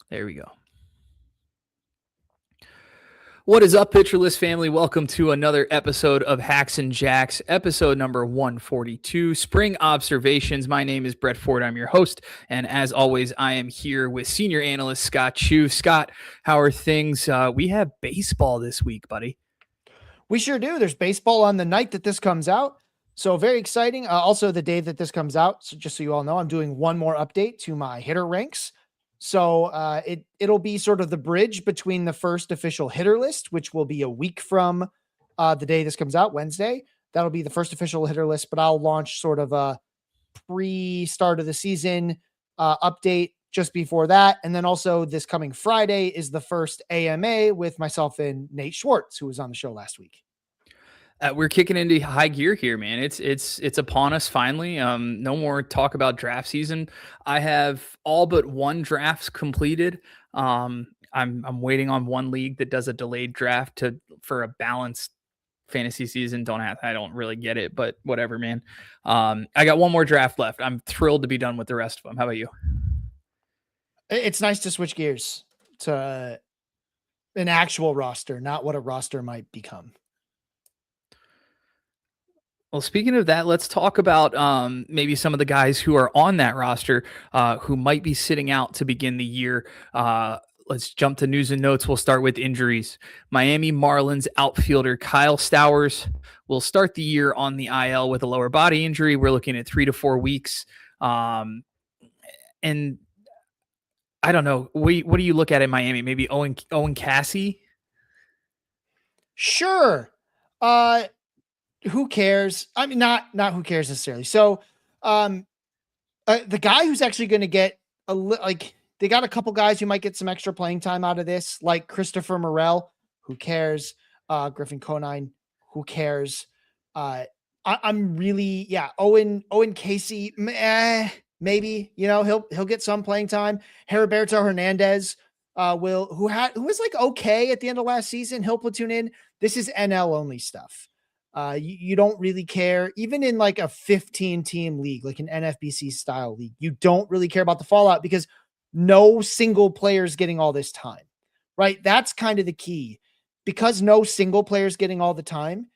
There we go. What is up, Pitcher List family? Welcome to another episode of Hacks and Jacks, episode number 142, Spring Observations. My name is Brett Ford. I'm your host. And as always, I am here with senior analyst Scott Chu. Scott, how are things? We have baseball this week, buddy. We sure do. There's baseball on the night that this comes out. So very exciting. Also the day that this comes out. So just so you all know, I'm doing one more update to my hitter ranks. So it'll be sort of the bridge between the first official hitter list, which will be a week from the day this comes out, Wednesday. That'll be the first official hitter list, but I'll launch sort of a pre-start of the season update just before that. And then also this coming Friday is the first AMA with myself and Nate Schwartz, who was on the show last week. We're kicking into high gear here, man. It's upon us finally. No more talk about draft season. I have all but one draft completed. I'm waiting on one league that does a delayed draft for a balanced fantasy season. I don't really get it, but whatever, man. I got one more draft left. I'm thrilled to be done with the rest of them. How about you? It's nice to switch gears to an actual roster, not what a roster might become. Well, speaking of that, let's talk about maybe some of the guys who are on that roster who might be sitting out to begin the year. Let's jump to news and notes. We'll start with injuries. Miami Marlins outfielder Kyle Stowers will start the year on the IL with a lower body injury. We're looking at 3 to 4 weeks. And I don't know. What do you look at in Miami? Maybe Owen Cassie? Sure. Who cares? I mean, not who cares necessarily. So, the guy who's actually going to get they got a couple guys who might get some extra playing time out of this, like Christopher Morel. Who cares? Griffin Conine. Who cares? I'm really, Owen Casey. Maybe, he'll get some playing time. Heriberto Hernandez who was like okay at the end of last season. He'll platoon in. This is NL only stuff. You don't really care, even in like a 15 team league, like an NFBC style league, you don't really care about the fallout because no single player is getting all this time, right? That's kind of the key, because no single player is getting all the time.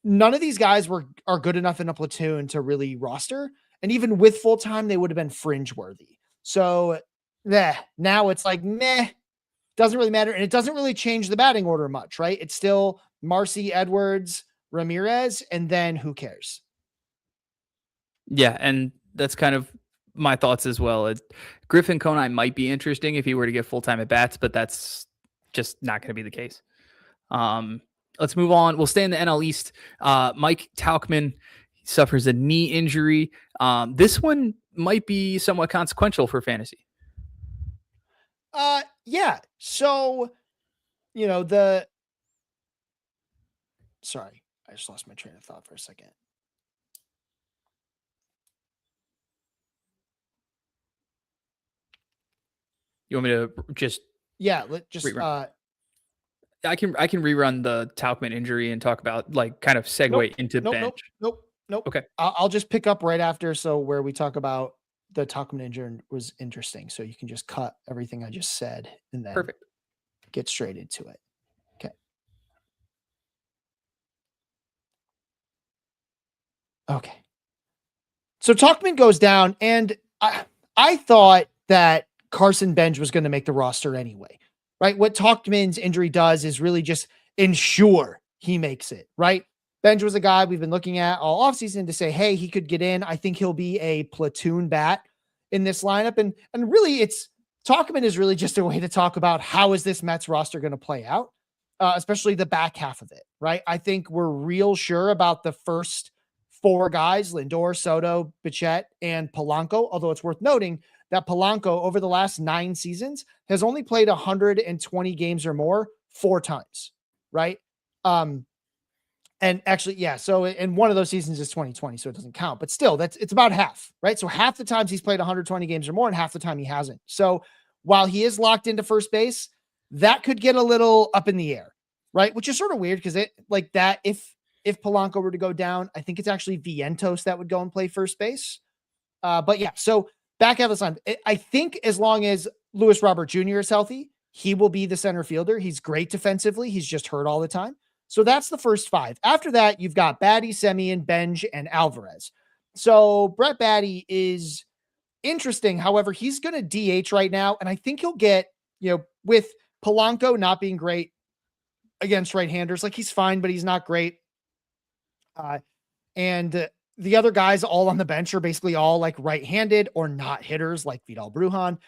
None of these guys are good enough in a platoon to really roster. And even with full time, they would have been fringe worthy. So now it's like, meh, doesn't really matter. And it doesn't really change the batting order much, right? It's still Marcy, Edwards, Ramirez, and then who cares? Yeah, and that's kind of my thoughts as well. Griffin Conine might be interesting if he were to get full-time at bats, but that's just not going to be the case. Let's move on. We'll stay in the NL East. Mike Tauchman suffers a knee injury. This one might be somewhat consequential for fantasy. Yeah. So, sorry, I just lost my train of thought for a second. You want me to just rerun? I can rerun the Tauchman injury and talk about kind of segue into bench. Nope. Okay. I'll just pick up right after. So where we talk about the Tauchman injury was interesting. So you can just cut everything I just said and then perfect. Get straight into it. Okay. So Tauchman goes down, and I thought that Carson Bench was going to make the roster anyway, right? What Tauchman's injury does is really just ensure he makes it, right? Bench was a guy we've been looking at all offseason to say, hey, he could get in. I think he'll be a platoon bat in this lineup. And really, Tauchman is really just a way to talk about how is this Mets roster going to play out, especially the back half of it, right? I think we're real sure about the first 4 guys, Lindor, Soto, Bichette, and Polanco, although it's worth noting that Polanco over the last 9 seasons has only played 120 games or more 4 times, right? And actually, yeah, so in one of those seasons is 2020, so it doesn't count, but still, it's about half, right? So half the times he's played 120 games or more, and half the time he hasn't. So while he is locked into first base, that could get a little up in the air, right? Which is sort of weird because if Polanco were to go down, I think it's actually Vientos that would go and play first base. But yeah, so back out of the line, I think as long as Lewis Robert Jr. is healthy. He will be the center fielder. He's great defensively. He's just hurt all the time. So that's the first five. After that, you've got Batty, Semien, Benj, and Alvarez. So Brett Batty is interesting. However, he's going to DH right now. And I think he'll get, with Polanco not being great against right-handers, like he's fine, but he's not great. And the other guys all on the bench are basically all like right-handed or not hitters like Vidal Brujan.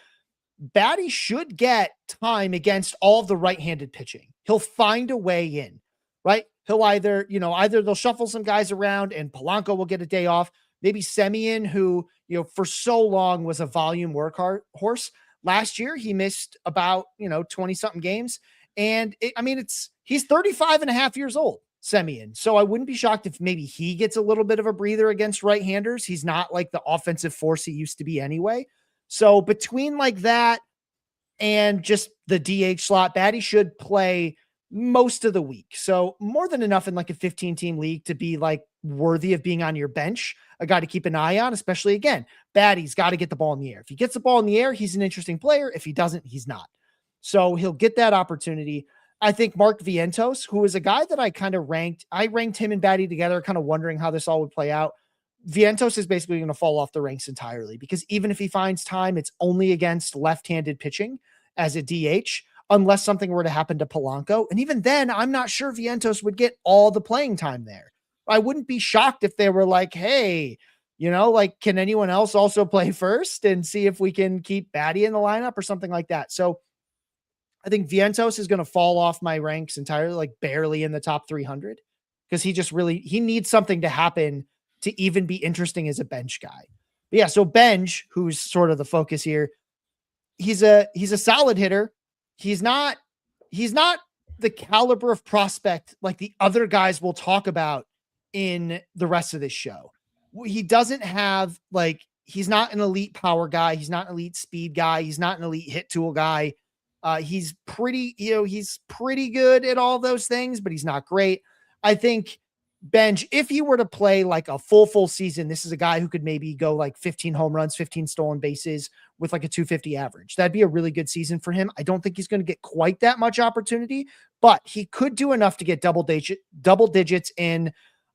Batty should get time against all of the right-handed pitching. He'll find a way in, right? He'll either they'll shuffle some guys around and Polanco will get a day off. Maybe Semien, who, for so long was a volume workhorse. Last year, he missed about, 20 something games. And he's 35 and a half years old, Semien. So I wouldn't be shocked if maybe he gets a little bit of a breather against right-handers. He's not like the offensive force he used to be anyway. So between like that and just the DH slot, Batty should play most of the week. So more than enough in like a 15-team league to be like worthy of being on your bench, a guy to keep an eye on, especially again, Batty's got to get the ball in the air. If he gets the ball in the air, he's an interesting player. If he doesn't, he's not. So he'll get that opportunity. I think Mark Vientos, who is a guy that I ranked him and Batty together, kind of wondering how this all would play out. Vientos is basically going to fall off the ranks entirely because even if he finds time, it's only against left-handed pitching as a DH, unless something were to happen to Polanco. And even then, I'm not sure Vientos would get all the playing time there. I wouldn't be shocked if they were like, hey, can anyone else also play first and see if we can keep Batty in the lineup or something like that. So I think Vientos is going to fall off my ranks entirely, like barely in the top 300 because he needs something to happen to even be interesting as a bench guy. But yeah, so Benj, who's sort of the focus here, he's a solid hitter. He's not the caliber of prospect like the other guys we'll talk about in the rest of this show. He doesn't have he's not an elite power guy. He's not an elite speed guy. He's not an elite hit tool guy. He's pretty good at all those things, but he's not great. I think Benj, if he were to play like a full season, this is a guy who could maybe go like 15 home runs, 15 stolen bases with like a 250 average. That'd be a really good season for him. I don't think he's going to get quite that much opportunity, but he could do enough to get double digits in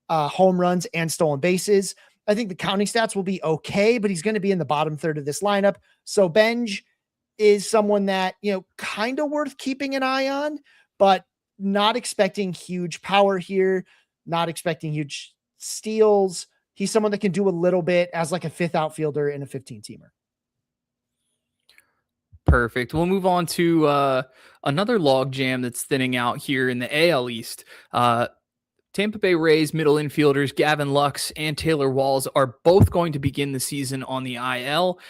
home runs and stolen bases. I think the counting stats will be okay, but he's going to be in the bottom third of this lineup. So Benj is someone that, kind of worth keeping an eye on, but not expecting huge power here. Not expecting huge steals. He's someone that can do a little bit as like a fifth outfielder in a 15-teamer. Perfect. We'll move on to another log jam that's thinning out here in the AL East. Tampa Bay Rays middle infielders Gavin Lux and Taylor Walls are both going to begin the season on the IL.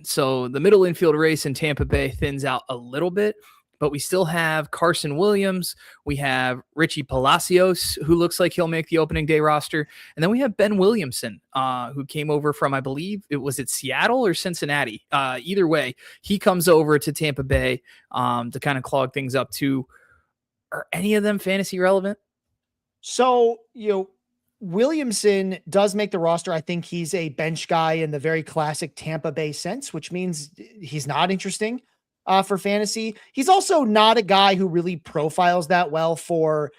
So the middle infield race in Tampa Bay thins out a little bit. But we still have Carson Williams. We have Richie Palacios, who looks like he'll make the opening day roster. And then we have Ben Williamson, who came over from, I believe, was it Seattle or Cincinnati? Either way, he comes over to Tampa Bay to kind of clog things up too. Are any of them fantasy relevant? So, Williamson does make the roster. I think he's a bench guy in the very classic Tampa Bay sense, which means he's not interesting for fantasy. He's also not a guy who really profiles that well for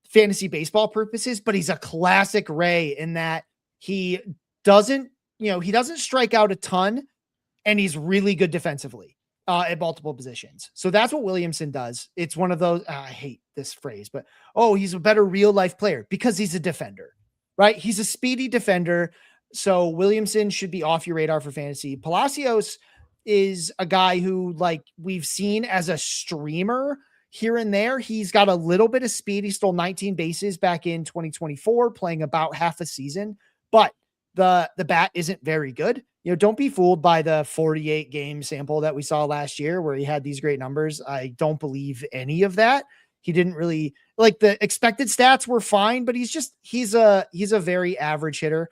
fantasy baseball purposes, but he's a classic Ray in that he doesn't strike out a ton and he's really good defensively at multiple positions. So that's what Williamson does. It's one of those, I hate this phrase, but, he's a better real life player because he's a defender, right? He's a speedy defender. So Williamson should be off your radar for fantasy. Palacios is a guy who we've seen as a streamer here and there. He's got a little bit of speed. He stole 19 bases back in 2024, playing about half a season, but the bat isn't very good. Don't be fooled by the 48 game sample that we saw last year where he had these great numbers. I don't believe any of that. He didn't really the expected stats were fine, but he's a very average hitter.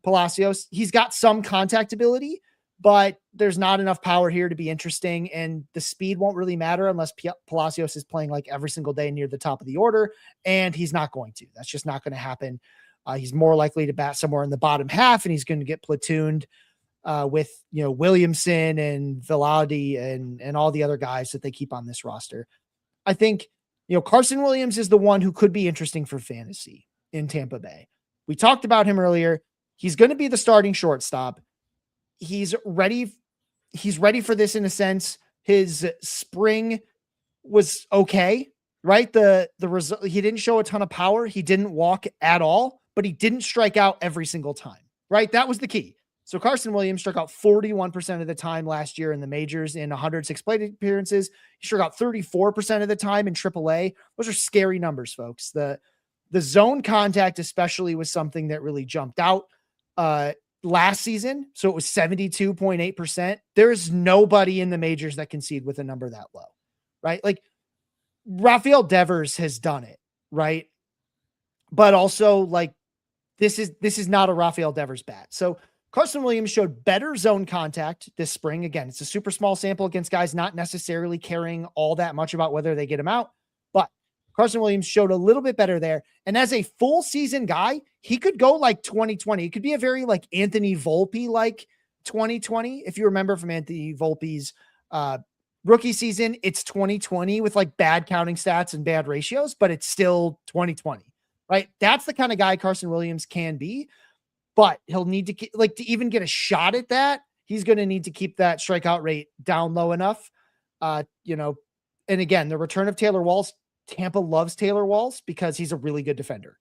Palacios, he's got some contact ability, but there's not enough power here to be interesting. And the speed won't really matter unless Palacios is playing every single day near the top of the order. And he's not going to, that's just not going to happen. He's more likely to bat somewhere in the bottom half and he's going to get platooned with, Williamson and Velody and all the other guys that they keep on this roster. I think, Carson Williams is the one who could be interesting for fantasy in Tampa Bay. We talked about him earlier. He's going to be the starting shortstop. He's ready. He's ready for this in a sense. His spring was okay, right? The result, he didn't show a ton of power. He didn't walk at all, but he didn't strike out every single time, right? That was the key. So Carson Williams struck out 41% of the time last year in the majors in 106 plate appearances. He struck out 34% of the time in AAA. Those are scary numbers, folks. The zone contact especially was something that really jumped out last season. So it was 72.8%. There's nobody in the majors that concede with a number that low, right? Like Rafael Devers has done it, right? But also like this is not a Rafael Devers bat. So Carson Williams showed better zone contact this spring. Again, it's a super small sample against guys not necessarily caring all that much about whether they get him out, but Carson Williams showed a little bit better there. And as a full season guy, he could go like 2020. It could be a very like Anthony Volpe like 2020. If you remember from Anthony Volpe's rookie season, it's 2020 with like bad counting stats and bad ratios, but it's still 2020, right? That's the kind of guy Carson Williams can be. But he'll need to to even get a shot at that. He's going to need to keep that strikeout rate down low enough. And again, the return of Taylor Walls, Tampa loves Taylor Walls because he's a really good defender,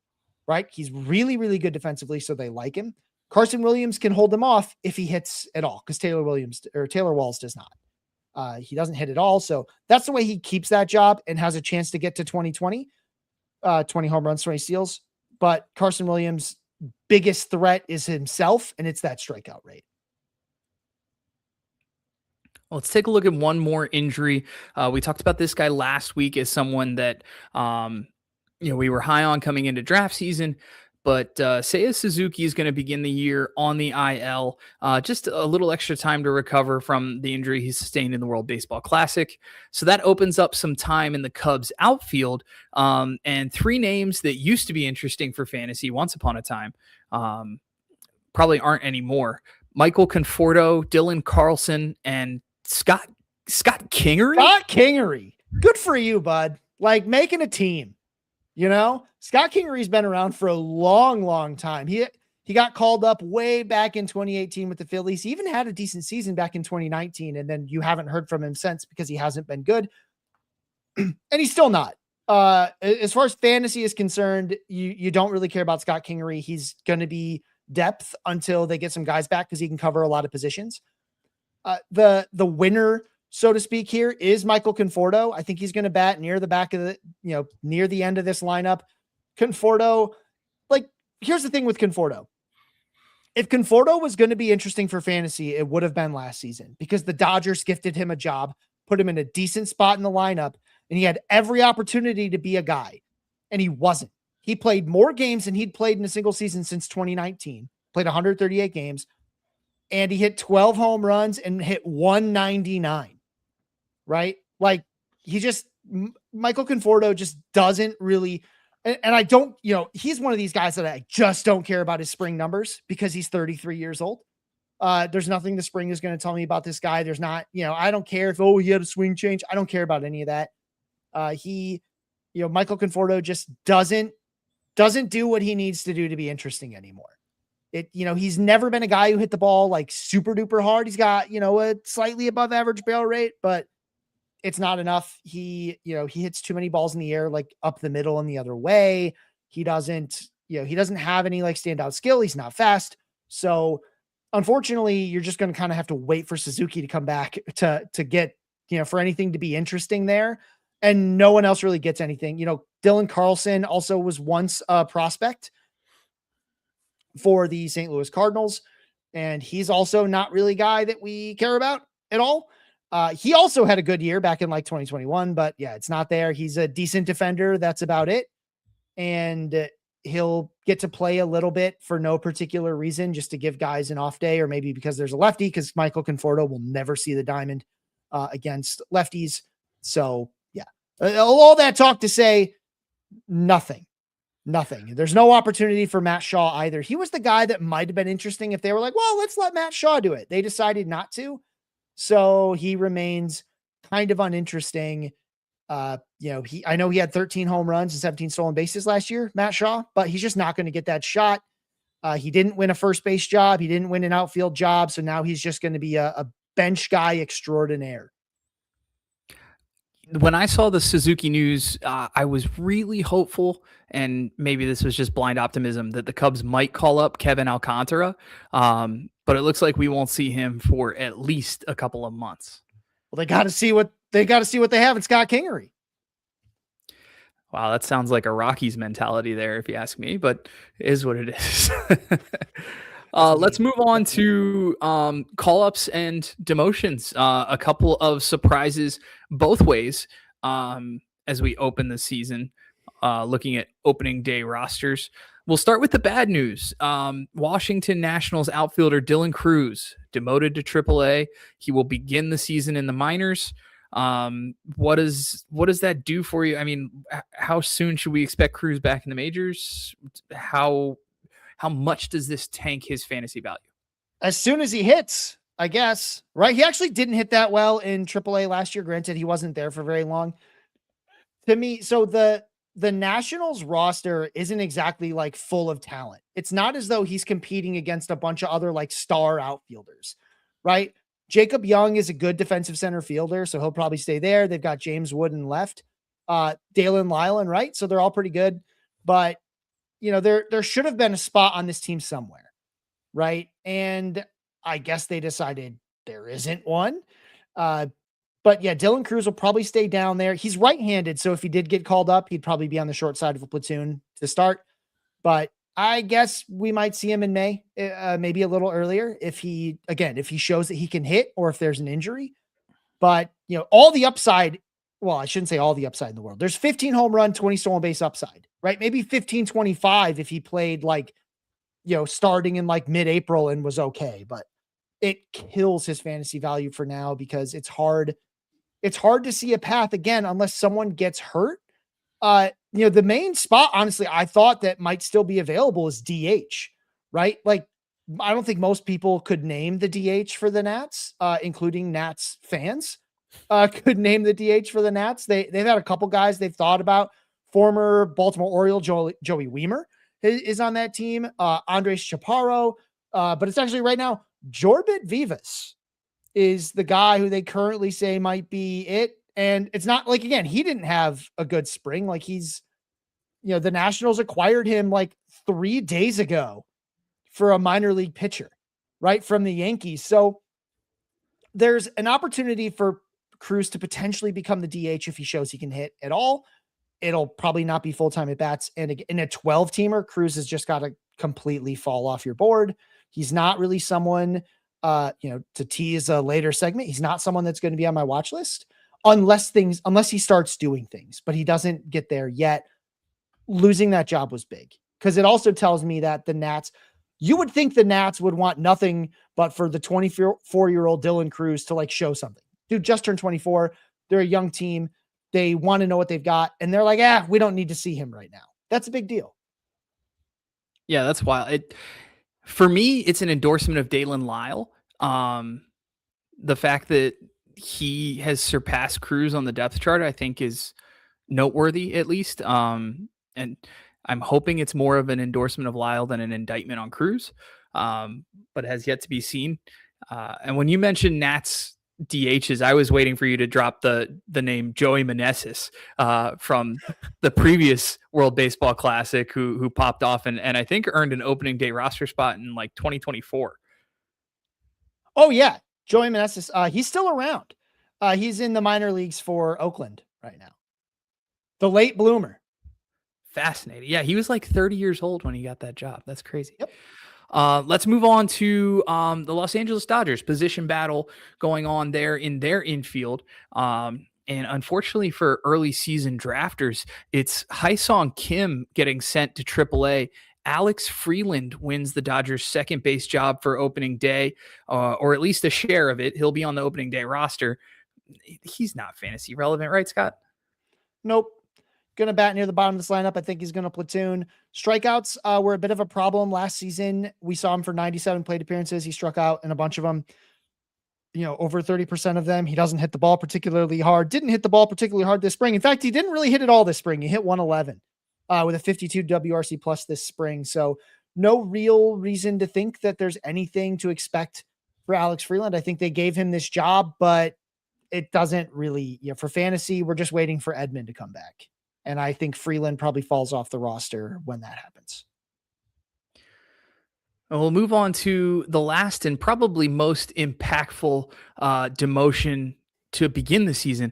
right? He's really, really good defensively. So they like him. Carson Williams can hold him off if he hits at all because Taylor Walls does not. He doesn't hit at all. So that's the way he keeps that job and has a chance to get to 2020, 20 home runs, 20 steals. But Carson Williams' biggest threat is himself, and it's that strikeout rate. Well, let's take a look at one more injury. We talked about this guy last week as someone that we were high on coming into draft season, but Seiya Suzuki is going to begin the year on the IL. Just a little extra time to recover from the injury he sustained in the World Baseball Classic. So that opens up some time in the Cubs outfield. And three names that used to be interesting for fantasy once upon a time probably aren't anymore. Michael Conforto, Dylan Carlson, and Scott Kingery. Scott Kingery. Good for you, bud. Like making a team. Scott Kingery's been around for a long, long time. He got called up way back in 2018 with the Phillies. He even had a decent season back in 2019, and then you haven't heard from him since because he hasn't been good. And he's still not. As far as fantasy is concerned, you don't really care about Scott Kingery. He's going to be depth until they get some guys back because he can cover a lot of positions. The winner, so to speak, here is Michael Conforto. I think he's going to bat near the back of near the end of this lineup. Conforto, here's the thing with Conforto. If Conforto was going to be interesting for fantasy, it would have been last season because the Dodgers gifted him a job, put him in a decent spot in the lineup, and he had every opportunity to be a guy, and he wasn't. He played more games than he'd played in a single season since 2019, played 138 games, and he hit 12 home runs and hit 199, right? Michael Conforto just doesn't really, and I don't, he's one of these guys that I just don't care about his spring numbers because he's 33 years old. There's nothing the spring is going to tell me about this guy. There's not, I don't care if, he had a swing change. I don't care about any of that. Michael Conforto just doesn't do what he needs to do to be interesting anymore. He's never been a guy who hit the ball like super duper hard. He's got, a slightly above average barrel rate, but it's not enough. He hits too many balls in the air, like up the middle and the other way. He doesn't have any like standout skill. He's not fast. So unfortunately, you're just going to kind of have to wait for Suzuki to come back to get, for anything to be interesting there. And no one else really gets anything. Dylan Carlson also was once a prospect for the St. Louis Cardinals, and he's also not really a guy that we care about at all. He also had a good year back in like 2021, but yeah, it's not there. He's a decent defender. That's about it. And he'll get to play a little bit for no particular reason, just to give guys an off day, or maybe because there's a lefty, because Michael Conforto will never see the diamond against lefties. So yeah, all that talk to say nothing. Nothing. There's no opportunity for Matt Shaw either. He was the guy that might have been interesting if they were like, well, let's let Matt Shaw do it. They decided not to. So he remains kind of uninteresting. I know he had 13 home runs and 17 stolen bases last year, Matt Shaw, but he's just not going to get that shot. He didn't win a first base job. He didn't win an outfield job. So now he's just going to be a bench guy extraordinaire. When I saw the Suzuki news, I was really hopeful, and maybe this was just blind optimism, that the Cubs might call up Kevin Alcantara. But it looks like we won't see him for at least a couple of months. Well, they got to see what they have in Scott Kingery. Wow, that sounds like a Rockies mentality there, if you ask me, but it is what it is. Let's move on to call-ups and demotions. A couple of surprises both ways as we open the season, looking at opening day rosters. We'll start with the bad news. Washington Nationals outfielder Dylan Cruz demoted to AAA. He will begin the season in the minors. What does that do for you? I mean, how soon should we expect Cruz back in the majors? How much does this tank his fantasy value? As soon as he hits, I guess, right? He actually didn't hit that well in AAA last year. Granted, he wasn't there for very long. To me, so the Nationals roster isn't exactly like full of talent. It's not as though he's competing against a bunch of other like star outfielders, right? Jacob Young is a good defensive center fielder, so he'll probably stay there. They've got James Wooden left, Dalen Lylan, right? So they're all pretty good, but there should have been a spot on this team somewhere, right? And I guess they decided there isn't one. But yeah, Dylan Cruz will probably stay down there. He's right-handed, so if he did get called up, he'd probably be on the short side of a platoon to start. But I guess we might see him in May, maybe a little earlier if he shows that he can hit or if there's an injury. But, all the upside, well, I shouldn't say all the upside in the world. There's 15 home run, 20 stolen base upside, right? Maybe 15, 25 if he played starting in mid-April and was okay. But it kills his fantasy value for now because it's hard. It's hard to see a path again unless someone gets hurt. The main spot, honestly, I thought that might still be available is DH, right? I don't think most people could name the DH for the Nats, including Nats fans, could name the DH for the Nats. They've had a couple guys they've thought about. Former Baltimore Oriole Joey Wiemer is on that team. Andres Chaparro, but it's actually right now Jorbit Vivas is the guy who they currently say might be it. And it's not again, he didn't have a good spring. The Nationals acquired him 3 days ago for a minor league pitcher, right, from the Yankees. So there's an opportunity for Cruz to potentially become the DH if he shows he can hit at all. It'll probably not be full-time at bats. And in a 12-teamer, Cruz has just got to completely fall off your board. He's not really someone, to tease a later segment. He's not someone that's going to be on my watch list unless he starts doing things, but he doesn't get there yet. Losing that job was big because it also tells me that the Nats, you would think the Nats would want nothing but for the 24-year-old Dylan Cruz to show something. Dude just turned 24. They're a young team. They want to know what they've got. And they're like, we don't need to see him right now. That's a big deal. Yeah, that's wild. For me, it's an endorsement of Dalen Lyle. The fact that he has surpassed Cruz on the depth chart, I think, is noteworthy, at least. And I'm hoping it's more of an endorsement of Lyle than an indictment on Cruz, but has yet to be seen. And when you mentioned Nats DHs, I was waiting for you to drop the name Joey Meneses from the previous World Baseball Classic, who popped off and I think earned an opening day roster spot in 2024. Oh yeah, Joey Meneses. He's still around. He's in the minor leagues for Oakland right now. The late bloomer. Fascinating. Yeah, he was 30 years old when he got that job. That's crazy. Yep. Let's move on to the Los Angeles Dodgers position battle going on there in their infield. And unfortunately for early season drafters, it's Hyesung Kim getting sent to AAA. Alex Freeland wins the Dodgers' second base job for opening day, or at least a share of it. He'll be on the opening day roster. He's not fantasy relevant, right, Scott? Nope. going to bat near the bottom of this lineup. I think he's going to platoon. Strikeouts were a bit of a problem last season. We saw him for 97 plate appearances. He struck out in a bunch of them, over 30% of them. He doesn't hit the ball particularly hard. Didn't hit the ball particularly hard this spring. In fact, he didn't really hit it all this spring. He hit 111 with a 52 WRC plus this spring. So no real reason to think that there's anything to expect for Alex Freeland. I think they gave him this job, but it doesn't really, for fantasy, we're just waiting for Edman to come back. And I think Freeland probably falls off the roster when that happens. We'll move on to the last and probably most impactful demotion to begin the season.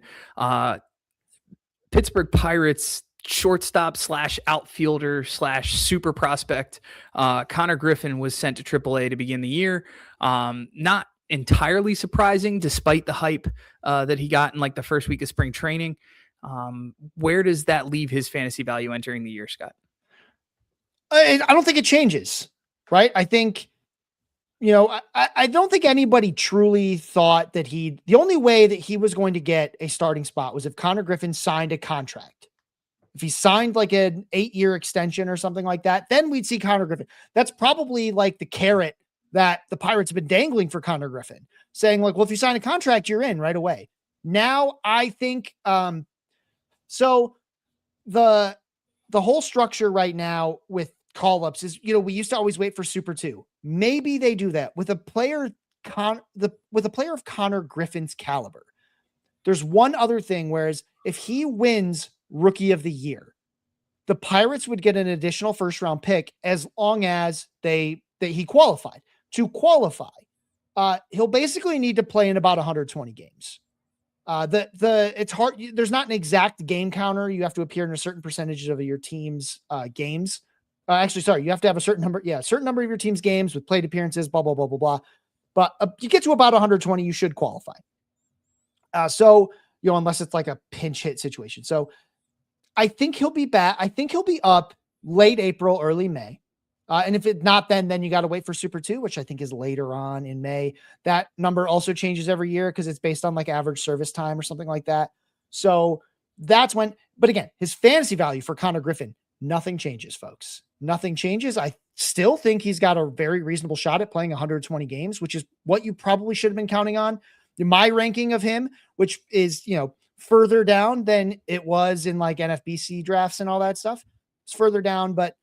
Pittsburgh Pirates shortstop / outfielder / super prospect Connor Griffin was sent to AAA to begin the year. Not entirely surprising, despite the hype that he got in like the first week of spring training. Where does that leave his fantasy value entering the year, Scott? I don't think it changes, right? I think, I don't think anybody truly thought that the only way that he was going to get a starting spot was if Connor Griffin signed a contract. If he signed like an 8-year extension or something like that, then we'd see Connor Griffin. That's probably like the carrot that the Pirates have been dangling for Connor Griffin, saying like, well, if you sign a contract, you're in right away. Now I think, so the whole structure right now with call-ups is, we used to always wait for Super 2. Maybe they do that with a player of Connor Griffin's caliber. There's one other thing, whereas if he wins Rookie of the Year, the Pirates would get an additional first-round pick as long as he qualified. To qualify, he'll basically need to play in about 120 games. It's hard. There's not an exact game counter. You have to appear in a certain percentage of your team's games. You have to have a certain number. Yeah, a certain number of your team's games with plate appearances. Blah blah blah blah blah. But you get to about 120, you should qualify. Unless it's like a pinch hit situation. So I think he'll be back. I think he'll be up late April, early May. And if it's not, then you got to wait for Super 2, which I think is later on in May. That number also changes every year because it's based on like average service time or something like that. So that's when, but again, his fantasy value for Connor Griffin, nothing changes, folks. Nothing changes. I still think he's got a very reasonable shot at playing 120 games, which is what you probably should have been counting on. In my ranking of him, which is, further down than it was in like NFBC drafts and all that stuff. It's further down, but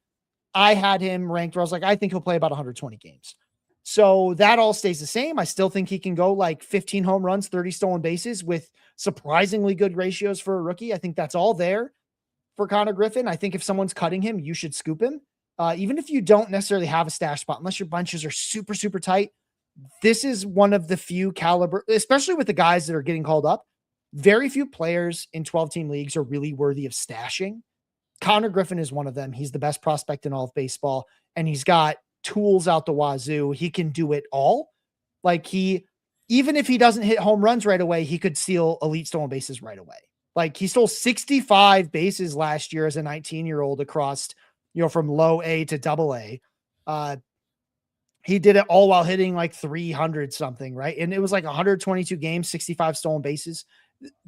I had him ranked where I was like, I think he'll play about 120 games. So that all stays the same. I still think he can go like 15 home runs, 30 stolen bases with surprisingly good ratios for a rookie. I think that's all there for Connor Griffin. I think if someone's cutting him, you should scoop him. Even if you don't necessarily have a stash spot, unless your bunches are super, super tight, this is one of the few caliber, especially with the guys that are getting called up. Very few players in 12-team leagues are really worthy of stashing. Connor Griffin is one of them. He's the best prospect in all of baseball, and he's got tools out the wazoo. He can do it all. Like even if he doesn't hit home runs right away, he could steal elite stolen bases right away. Like he stole 65 bases last year as a 19-year-old across, from low A to double A. He did it all while hitting like 300 something, right? And it was like 122 games, 65 stolen bases.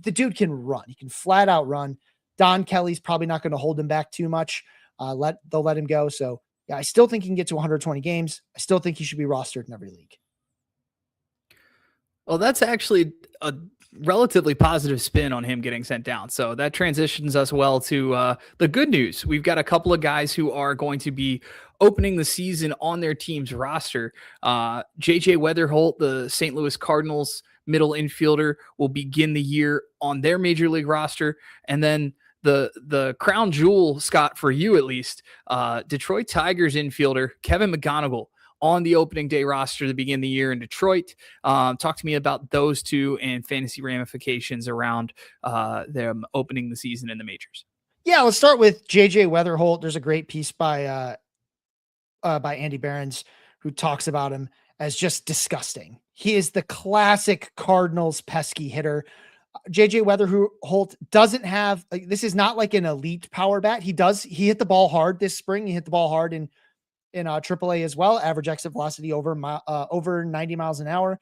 The dude can run. He can flat out run. Don Kelly's probably not going to hold him back too much. They'll let him go. So yeah, I still think he can get to 120 games. I still think he should be rostered in every league. Well, that's actually a relatively positive spin on him getting sent down. So that transitions us well to the good news. We've got a couple of guys who are going to be opening the season on their team's roster. JJ Weatherholt, the St. Louis Cardinals middle infielder, will begin the year on their major league roster. And then the crown jewel, Scott, for you at least, Detroit Tigers infielder Kevin McGonigal on the opening day roster to begin the year in Detroit. Talk to me about those two and fantasy ramifications around them opening the season in the majors. Yeah, let's start with JJ Weatherholt. There's a great piece by Andy Behrens who talks about him as just disgusting. He is the classic Cardinals pesky hitter. JJ Weatherholt doesn't have, this is not like an elite power bat. He hit the ball hard this spring. He hit the ball hard in AAA as well. Average exit velocity over 90 miles an hour.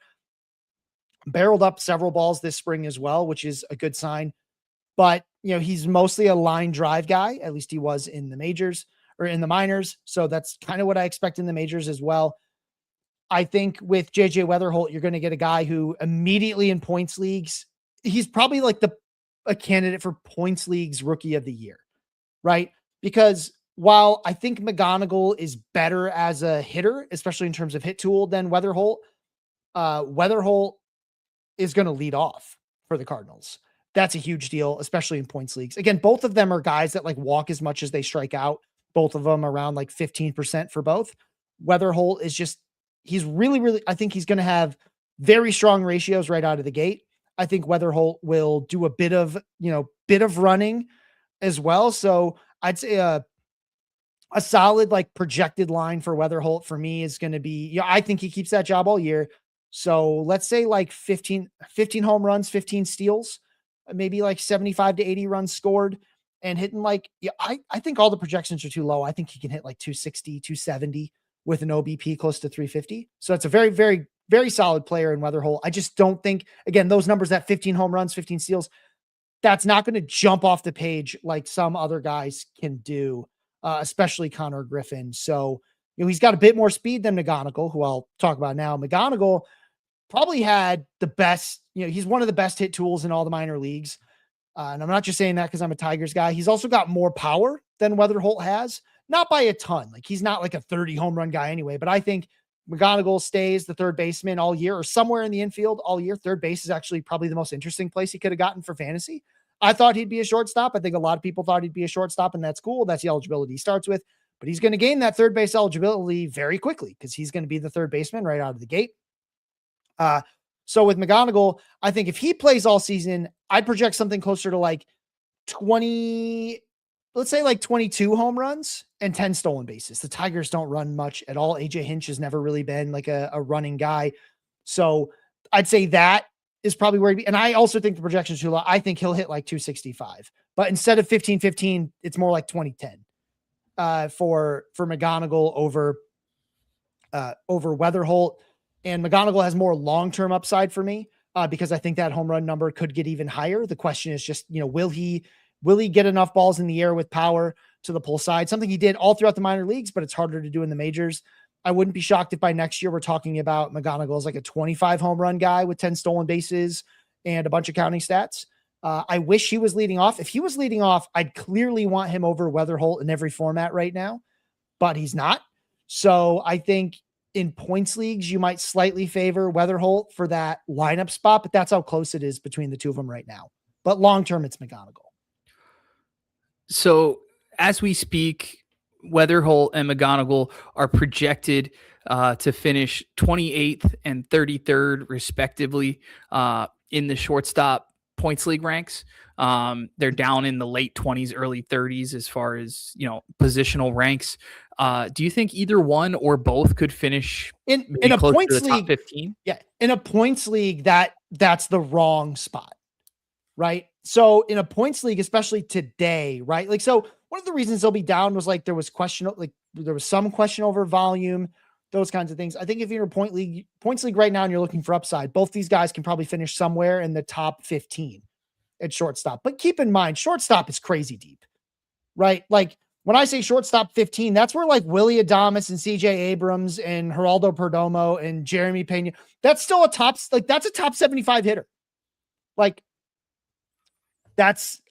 Barreled up several balls this spring as well, which is a good sign. but he's mostly a line drive guy. At least he was in the majors or in the minors. So that's kind of what I expect in the majors as well. I think with JJ Weatherholt, you're going to get a guy who immediately in points leagues, he's probably like a candidate for points leagues rookie of the year, right? Because while I think McGonigal is better as a hitter, especially in terms of hit tool than Weatherholt, Weatherholt is going to lead off for the Cardinals. That's a huge deal, especially in points leagues. Again, both of them are guys that like walk as much as they strike out. Both of them around like 15% for both. Weatherholt is just, he's really, I think he's going to have very strong ratios right out of the gate. I think Weatherholt will do a bit of running as well. So I'd say a solid like projected line for Weatherholt for me is going to be, I think he keeps that job all year. So let's say like 15 home runs, 15 steals, maybe like 75 to 80 runs scored, and hitting like, I think all the projections are too low. I think he can hit like 260, 270 with an OBP close to 350. So it's a very, very, very solid player in Weatherholt. I just don't think, again, those numbers, that 15 home runs, 15 steals, that's not going to jump off the page like some other guys can do, especially Connor Griffin. So, he's got a bit more speed than McGonigal, who I'll talk about now. McGonigal probably had the best, he's one of the best hit tools in all the minor leagues. And I'm not just saying that because I'm a Tigers guy. He's also got more power than Weatherholt has, not by a ton. Like he's not like a 30 home run guy anyway, but I think McGonigal stays the third baseman all year or somewhere in the infield all year. Third base is actually probably the most interesting place he could have gotten for fantasy. I thought he'd be a shortstop. I think a lot of people thought he'd be a shortstop, and that's cool. That's the eligibility he starts with, but he's going to gain that third base eligibility very quickly because he's going to be the third baseman right out of the gate. So with McGonigal, I think if he plays all season, I'd project something closer to like 20, let's say like 22 home runs and 10 stolen bases. The Tigers don't run much at all. AJ Hinch has never really been like a running guy. So I'd say that is probably where he'd be. And I also think the projection is too low. I think he'll hit like 265, but instead of 15-15, it's more like 20-10 for McGonigal over Weatherholt. And McGonigal has more long-term upside for me because I think that home run number could get even higher. The question is just, will he get enough balls in the air with power to the pull side? Something he did all throughout the minor leagues, but it's harder to do in the majors. I wouldn't be shocked if by next year we're talking about McGonigal as like a 25 home run guy with 10 stolen bases and a bunch of counting stats. I wish he was leading off. If he was leading off, I'd clearly want him over Weatherholt in every format right now, but he's not. So I think in points leagues, you might slightly favor Weatherholt for that lineup spot, but that's how close it is between the two of them right now. But long-term, it's McGonigal. So as we speak, Weatherholt and McGonigal are projected to finish 28th and 33rd, respectively, in the shortstop points league ranks. They're down in the late 20s, early 30s as far as, positional ranks. Do you think either one or both could finish in a points league, top 15? Yeah, in a points league, that's the wrong spot, right? So in a points league, especially today, right? Like, so one of the reasons they'll be down was like there was some question over volume, those kinds of things. I think if you're in a points league right now and you're looking for upside, both these guys can probably finish somewhere in the top 15 at shortstop. But keep in mind, shortstop is crazy deep, right? Like when I say shortstop 15, that's where like Willie Adames and CJ Abrams and Geraldo Perdomo and Jeremy Pena, that's still that's a top 75 hitter. Like that's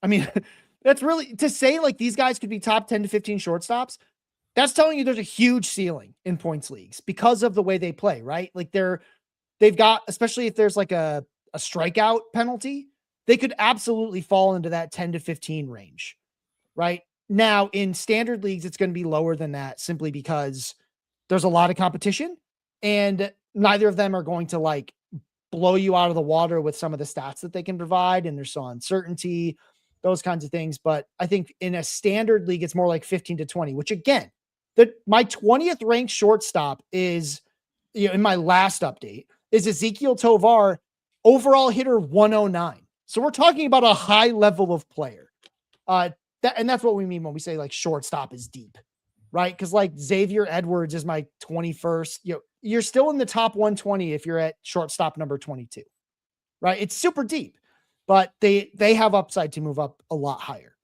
really to say like these guys could be top 10 to 15 shortstops. That's telling you there's a huge ceiling in points leagues because of the way they play, right? Like they've got, especially if there's like a strikeout penalty, they could absolutely fall into that 10 to 15 range, right? Now in standard leagues, it's going to be lower than that simply because there's a lot of competition and neither of them are going to like blow you out of the water with some of the stats that they can provide. And there's so uncertainty, those kinds of things. But I think in a standard league, it's more like 15 to 20, which again, my 20th ranked shortstop is, in my last update, is Ezekiel Tovar, overall hitter 109. So we're talking about a high level of player. And that's what we mean when we say like shortstop is deep, right? Because like Xavier Edwards is my 21st. You're still in the top 120 if you're at shortstop number 22, right? It's super deep. but they have upside to move up a lot higher.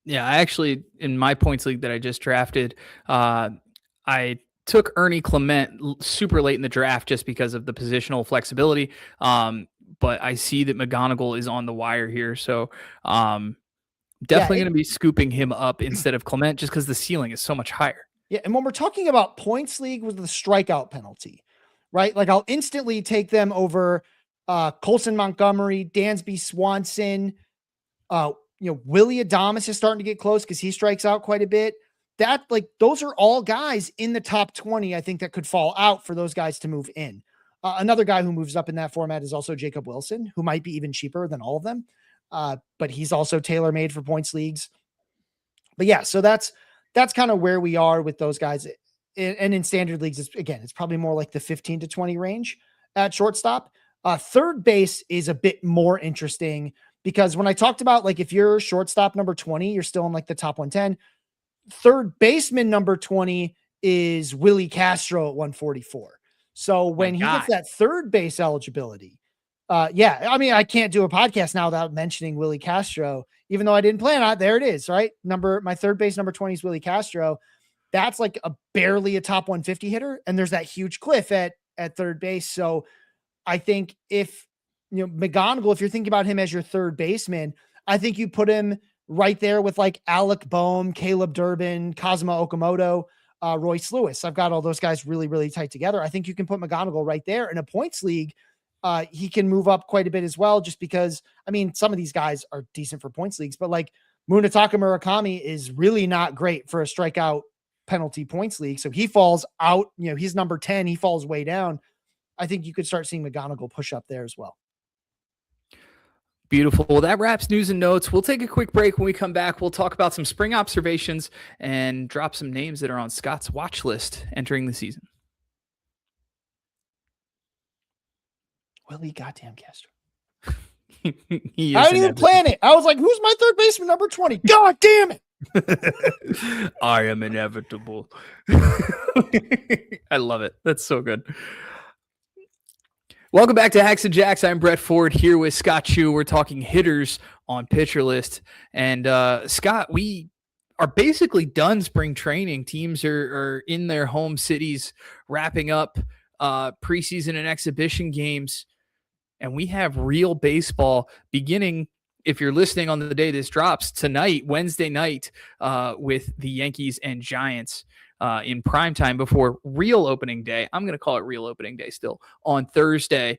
Yeah, I actually, in my points league that I just drafted, I took Ernie Clement super late in the draft just because of the positional flexibility. But I see that McGonigal is on the wire here. So definitely going to be scooping him up instead of Clement just because the ceiling is so much higher. Yeah. And when we're talking about points league with the strikeout penalty, right? Like I'll instantly take them over Colson Montgomery, Dansby Swanson, Willie Adames is starting to get close because he strikes out quite a bit. That like those are all guys in the top 20, I think, that could fall out for those guys to move in. Another guy who moves up in that format is also Jacob Wilson, who might be even cheaper than all of them. But he's also tailor-made for points leagues. But yeah, so that's kind of where we are with those guys. And in standard leagues, it's probably more like the 15 to 20 range at shortstop. Third base is a bit more interesting because when I talked about like if you're shortstop number 20, you're still in like the top 110. Third baseman number 20 is Willie Castro at 144. So when he gets that third base eligibility, I mean, I can't do a podcast now without mentioning Willie Castro, even though I didn't plan on it. There it is, right? My third base number 20 is Willie Castro. That's like barely a top 150 hitter. And there's that huge cliff at third base. So I think if, McGonigal, if you're thinking about him as your third baseman, I think you put him right there with like Alec Boehm, Caleb Durbin, Kazuma Okamoto, Royce Lewis. I've got all those guys really, really tight together. I think you can put McGonigal right there in a points league. He can move up quite a bit as well, just because, I mean, some of these guys are decent for points leagues, but like Munetaka Murakami is really not great for a strikeout penalty points league. So he falls out, he's number 10. He falls way down. I think you could start seeing McGonigal push up there as well. Beautiful. Well, that wraps news and notes. We'll take a quick break. When we come back, we'll talk about some spring observations and drop some names that are on Scott's watch list entering the season. Willie goddamn Castro. I didn't even plan it. I was like, who's my third baseman number 20? God damn it. I am inevitable. I love it. That's so good. Welcome back to Hacks and Jacks. I'm Brett Ford here with Scott Chu. We're talking hitters on Pitcher List. And Scott, we are basically done spring training. Teams are in their home cities wrapping up preseason and exhibition games. And we have real baseball beginning, if you're listening on the day this drops, tonight, Wednesday night, with the Yankees and Giants. In primetime before real opening day. I'm going to call it real opening day still on Thursday,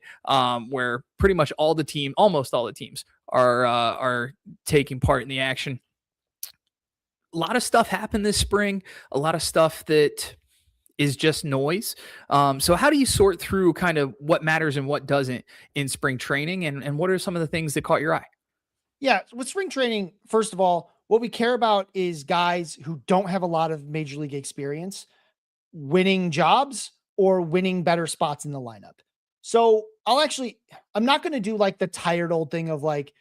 where pretty much almost all the teams are taking part in the action. A lot of stuff happened this spring, a lot of stuff that is just noise. So how do you sort through kind of what matters and what doesn't in spring training? And what are some of the things that caught your eye? Yeah. With spring training, first of all, what we care about is guys who don't have a lot of major league experience winning jobs or winning better spots in the lineup. So I'm not going to do like the tired old thing of like,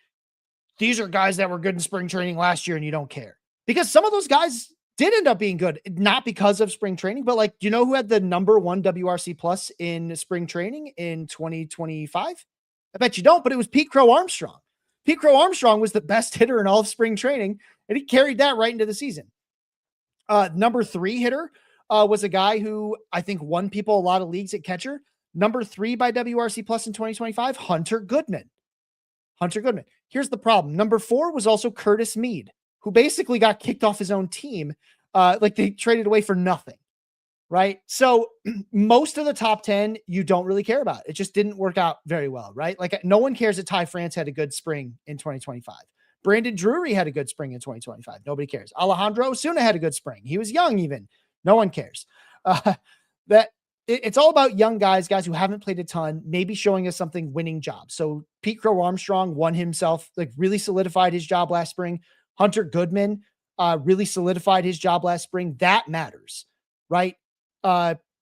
these are guys that were good in spring training last year and you don't care, because some of those guys did end up being good, not because of spring training, but like, do you know who had the number 1 WRC plus in spring training in 2025? I bet you don't, but it was Pete Crow Armstrong. Pete Crow Armstrong was the best hitter in all of spring training, and he carried that right into the season. Number 3 hitter was a guy who I think won people a lot of leagues at catcher. Number 3 by WRC plus in 2025, Hunter Goodman. Here's the problem. Number 4 was also Curtis Mead, who basically got kicked off his own team. Like they traded away for nothing. Right. So most of the top 10, you don't really care about. It just didn't work out very well. Right. Like no one cares that Ty France had a good spring in 2025. Brandon Drury had a good spring in 2025. Nobody cares. Alejandro Osuna had a good spring. He was young even. No one cares. It's all about young guys who haven't played a ton, maybe showing us something, winning jobs. So Pete Crow Armstrong won himself, like really solidified his job last spring. Hunter Goodman really solidified his job last spring. That matters. Right.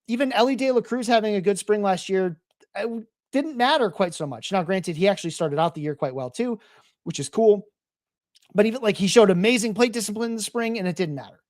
Even Ellie De La Cruz having a good spring last year didn't matter quite so much. Now, granted, he actually started out the year quite well too, which is cool. But even like he showed amazing plate discipline in the spring and it didn't matter,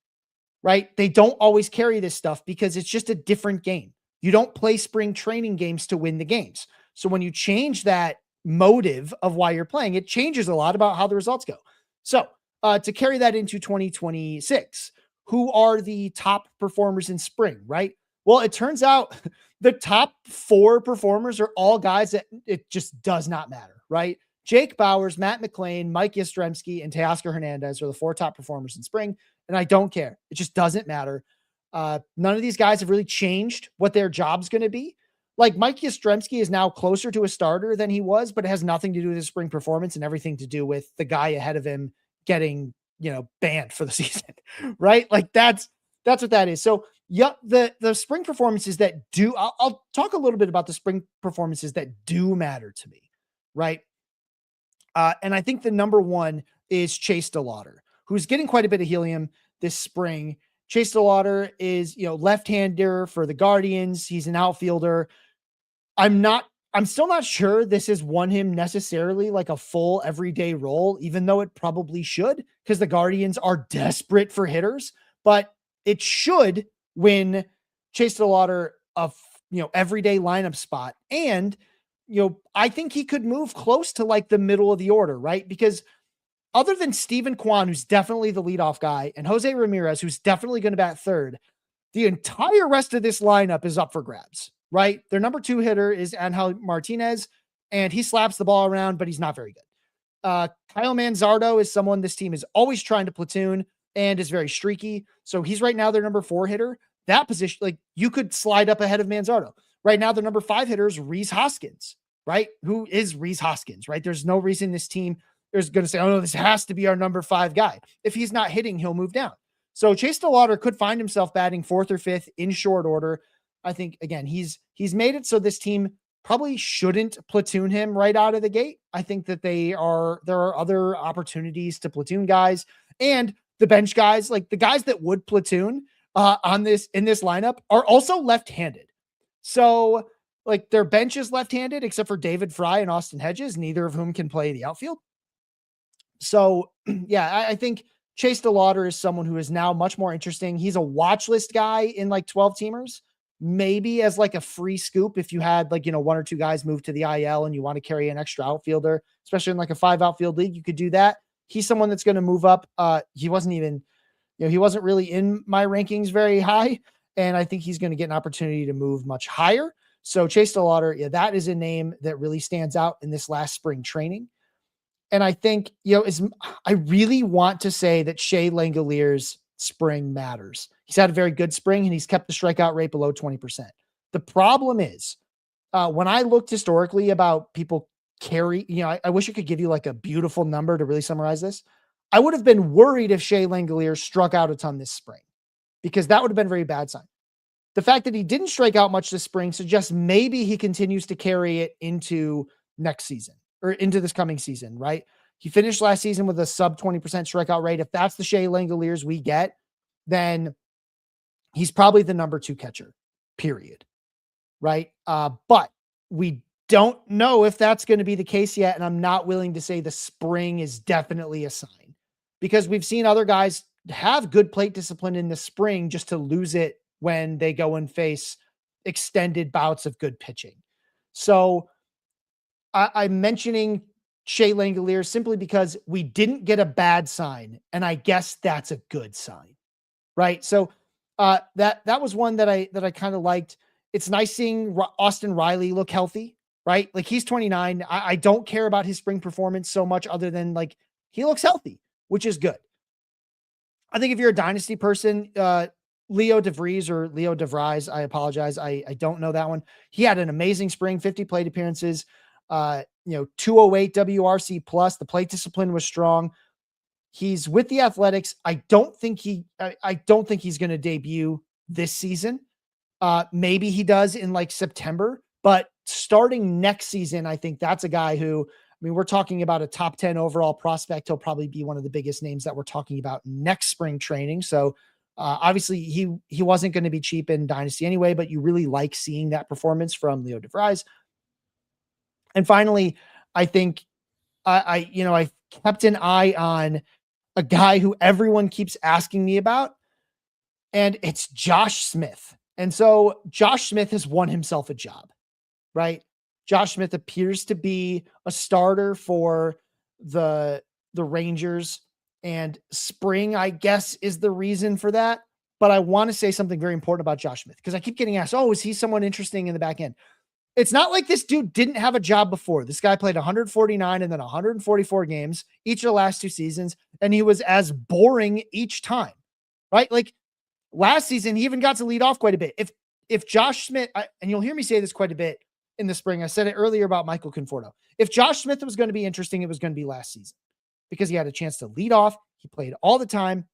right? They don't always carry this stuff because it's just a different game. You don't play spring training games to win the games. So when you change that motive of why you're playing, it changes a lot about how the results go. So to carry that into 2026, who are the top performers in spring, right? Well, it turns out the top 4 performers are all guys that it just does not matter, right? Jake Bowers, Matt McLean, Mike Yastrzemski, and Teoscar Hernandez are the 4 top performers in spring. And I don't care. It just doesn't matter. None of these guys have really changed what their job's going to be. Like Mike Yastrzemski is now closer to a starter than he was, but it has nothing to do with his spring performance and everything to do with the guy ahead of him getting, banned for the season, right? Like that's what that is. So yeah, the spring performances that do, I'll talk a little bit about the spring performances that do matter to me, right? And I think the number one is Chase DeLauter, who's getting quite a bit of helium this spring. Chase DeLauter is, left-hander for the Guardians. He's an outfielder. I'm still not sure this has won him necessarily like a full everyday role, even though it probably should, because the Guardians are desperate for hitters, but it should win Chase DeLauter a everyday lineup spot. And, I think he could move close to like the middle of the order, right? Because other than Steven Kwan, who's definitely the leadoff guy, and Jose Ramirez, who's definitely going to bat third, the entire rest of this lineup is up for grabs, right? Their number 2 hitter is Angel Martinez, and he slaps the ball around, but he's not very good. Kyle Manzardo is someone this team is always trying to platoon and is very streaky. So he's right now their number 4 hitter. That position, like you could slide up ahead of Manzardo. Right now, their number 5 hitter is Rhys Hoskins, right? Who is Rhys Hoskins, right? There's no reason this team is going to say, oh no, this has to be our number 5 guy. If he's not hitting, he'll move down. So Chase DeLauter could find himself batting 4th or 5th in short order. I think, again, he's made it so this team probably shouldn't platoon him right out of the gate. I think that there are other opportunities to platoon guys, and the bench guys, like the guys that would platoon in this lineup, are also left-handed. So like their bench is left-handed except for David Fry and Austin Hedges, neither of whom can play the outfield. So yeah, I think Chase DeLauter is someone who is now much more interesting. He's a watch list guy in like 12 teamers, maybe as like a free scoop. If you had like, 1 or 2 guys move to the IL and you want to carry an extra outfielder, especially in like a 5 outfield league, you could do that. He's someone that's going to move up. He wasn't even, he wasn't really in my rankings very high. And I think he's going to get an opportunity to move much higher. So Chase DeLauter, yeah, that is a name that really stands out in this last spring training. And I think, I really want to say that Shea Langolier's spring matters. He's had a very good spring and he's kept the strikeout rate below 20%. The problem is when I looked historically about people carry, I wish I could give you like a beautiful number to really summarize this. I would have been worried if Shea Langolier struck out a ton this spring, because that would have been a very bad sign. The fact that he didn't strike out much this spring suggests maybe he continues to carry it into next season or into this coming season, right? He finished last season with a sub 20% strikeout rate. If that's the Shea Langoliers we get, then he's probably the number 2 catcher, period. Right. But we don't know if that's going to be the case yet. And I'm not willing to say the spring is definitely a sign, because we've seen other guys have good plate discipline in the spring just to lose it when they go and face extended bouts of good pitching. So I'm mentioning Shea Langolier simply because we didn't get a bad sign, and I guess that's a good sign, right? So that was one that I kind of liked. It's nice seeing Austin Riley look healthy, right? Like he's 29. I don't care about his spring performance so much other than like he looks healthy, which is good. I think if you're a dynasty person, Leo DeVries, I apologize. I don't know that one. He had an amazing spring, 50 plate appearances, 208 WRC plus. The plate discipline was strong. He's with the Athletics. I don't think he's going to debut this season. Maybe he does in like September, but starting next season, I think that's a guy who, we're talking about a top 10 overall prospect. He'll probably be one of the biggest names that we're talking about next spring training. So obviously he wasn't going to be cheap in Dynasty anyway, but you really like seeing that performance from Leo DeVries. And finally, I think I kept an eye on a guy who everyone keeps asking me about, and it's Josh Smith. And so Josh Smith has won himself a job, right? Josh Smith appears to be a starter for the Rangers, and spring, I guess, is the reason for that. But I want to say something very important about Josh Smith, because I keep getting asked, oh, is he someone interesting in the back end? It's not like this dude didn't have a job before. This guy played 149 and then 144 games each of the last 2 seasons, and he was as boring each time, right? Like last season, he even got to lead off quite a bit. If Josh Smith, and you'll hear me say this quite a bit in the spring, I said it earlier about Michael Conforto. If Josh Smith was going to be interesting, it was going to be last season, because he had a chance to lead off. He played all the time,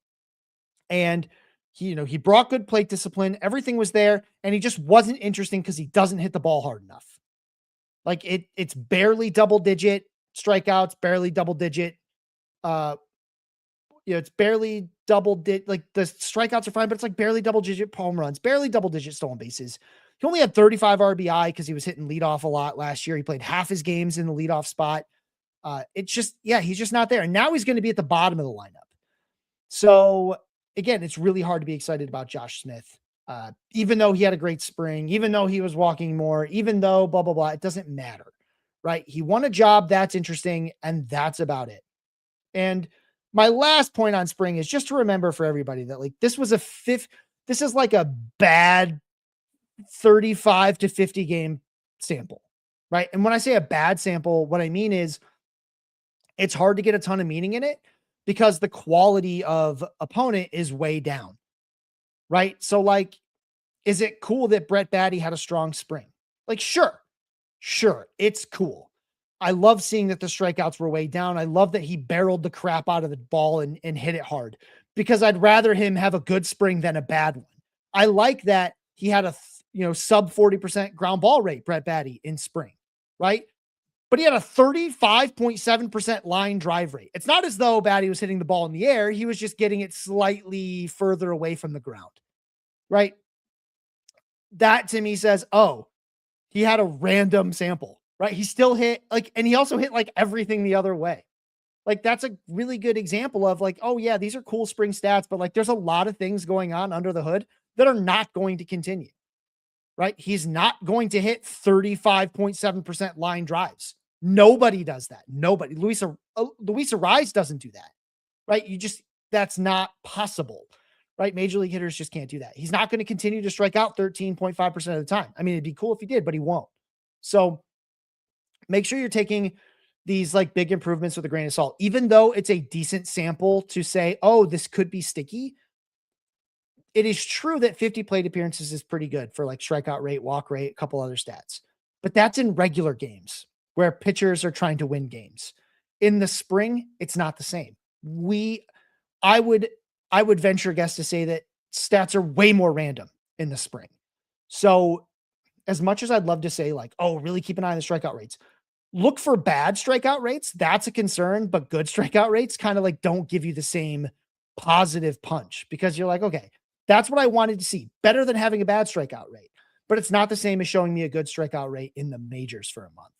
and he brought good plate discipline. Everything was there, and he just wasn't interesting because he doesn't hit the ball hard enough. Like it's barely double digit strikeouts, barely double digit. It's barely double digit. Like the strikeouts are fine, but it's like barely double digit home runs, barely double digit stolen bases. He only had 35 RBI because he was hitting leadoff a lot last year. He played half his games in the leadoff spot. It's just, he's just not there. And now he's going to be at the bottom of the lineup. So again, it's really hard to be excited about Josh Smith. Even though he had a great spring, even though he was walking more, even though blah, blah, blah, it doesn't matter, right? He won a job. That's interesting. And that's about it. And my last point on spring is just to remember for everybody that like, this is like a bad 35 to 50 game sample, right? And when I say a bad sample, what I mean is it's hard to get a ton of meaning in it because the quality of opponent is way down, right? So like, is it cool that Brett Baty had a strong spring? Like, sure, it's cool. I love seeing that the strikeouts were way down. I love that he barreled the crap out of the ball and hit it hard, because I'd rather him have a good spring than a bad one. I like that he had a sub 40% ground ball rate, Brett Baty, in spring, right? But he had a 35.7% line drive rate. It's not as though Baty was hitting the ball in the air. He was just getting it slightly further away from the ground, right? That to me says, oh, he had a random sample, right? He still hit and he also hit like everything the other way. Like that's a really good example of like, oh yeah, these are cool spring stats, but like there's a lot of things going on under the hood that are not going to continue, right? He's not going to hit 35.7% line drives. Nobody does that. Nobody. Luis Arraez doesn't do that, right? That's not possible, right? Major league hitters just can't do that. He's not going to continue to strike out 13.5% of the time. I mean, it'd be cool if he did, but he won't. So make sure you're taking these like big improvements with a grain of salt, even though it's a decent sample to say, oh, this could be sticky. It is true that 50 plate appearances is pretty good for like strikeout rate, walk rate, a couple other stats, but that's in regular games where pitchers are trying to win games. In the spring, it's not the same. I would venture a guess to say that stats are way more random in the spring. So as much as I'd love to say like, oh, really keep an eye on the strikeout rates, look for bad strikeout rates. That's a concern, but good strikeout rates kind of like don't give you the same positive punch, because you're like, okay, that's what I wanted to see. Better than having a bad strikeout rate, but it's not the same as showing me a good strikeout rate in the majors for a month.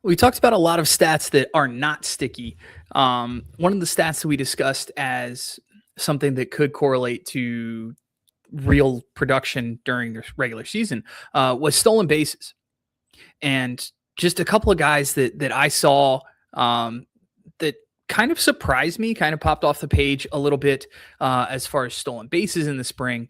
We talked about a lot of stats that are not sticky. One of the stats that we discussed as something that could correlate to real production during the regular season was stolen bases. And just a couple of guys that I saw that kind of surprised me, kind of popped off the page a little bit as far as stolen bases in the spring.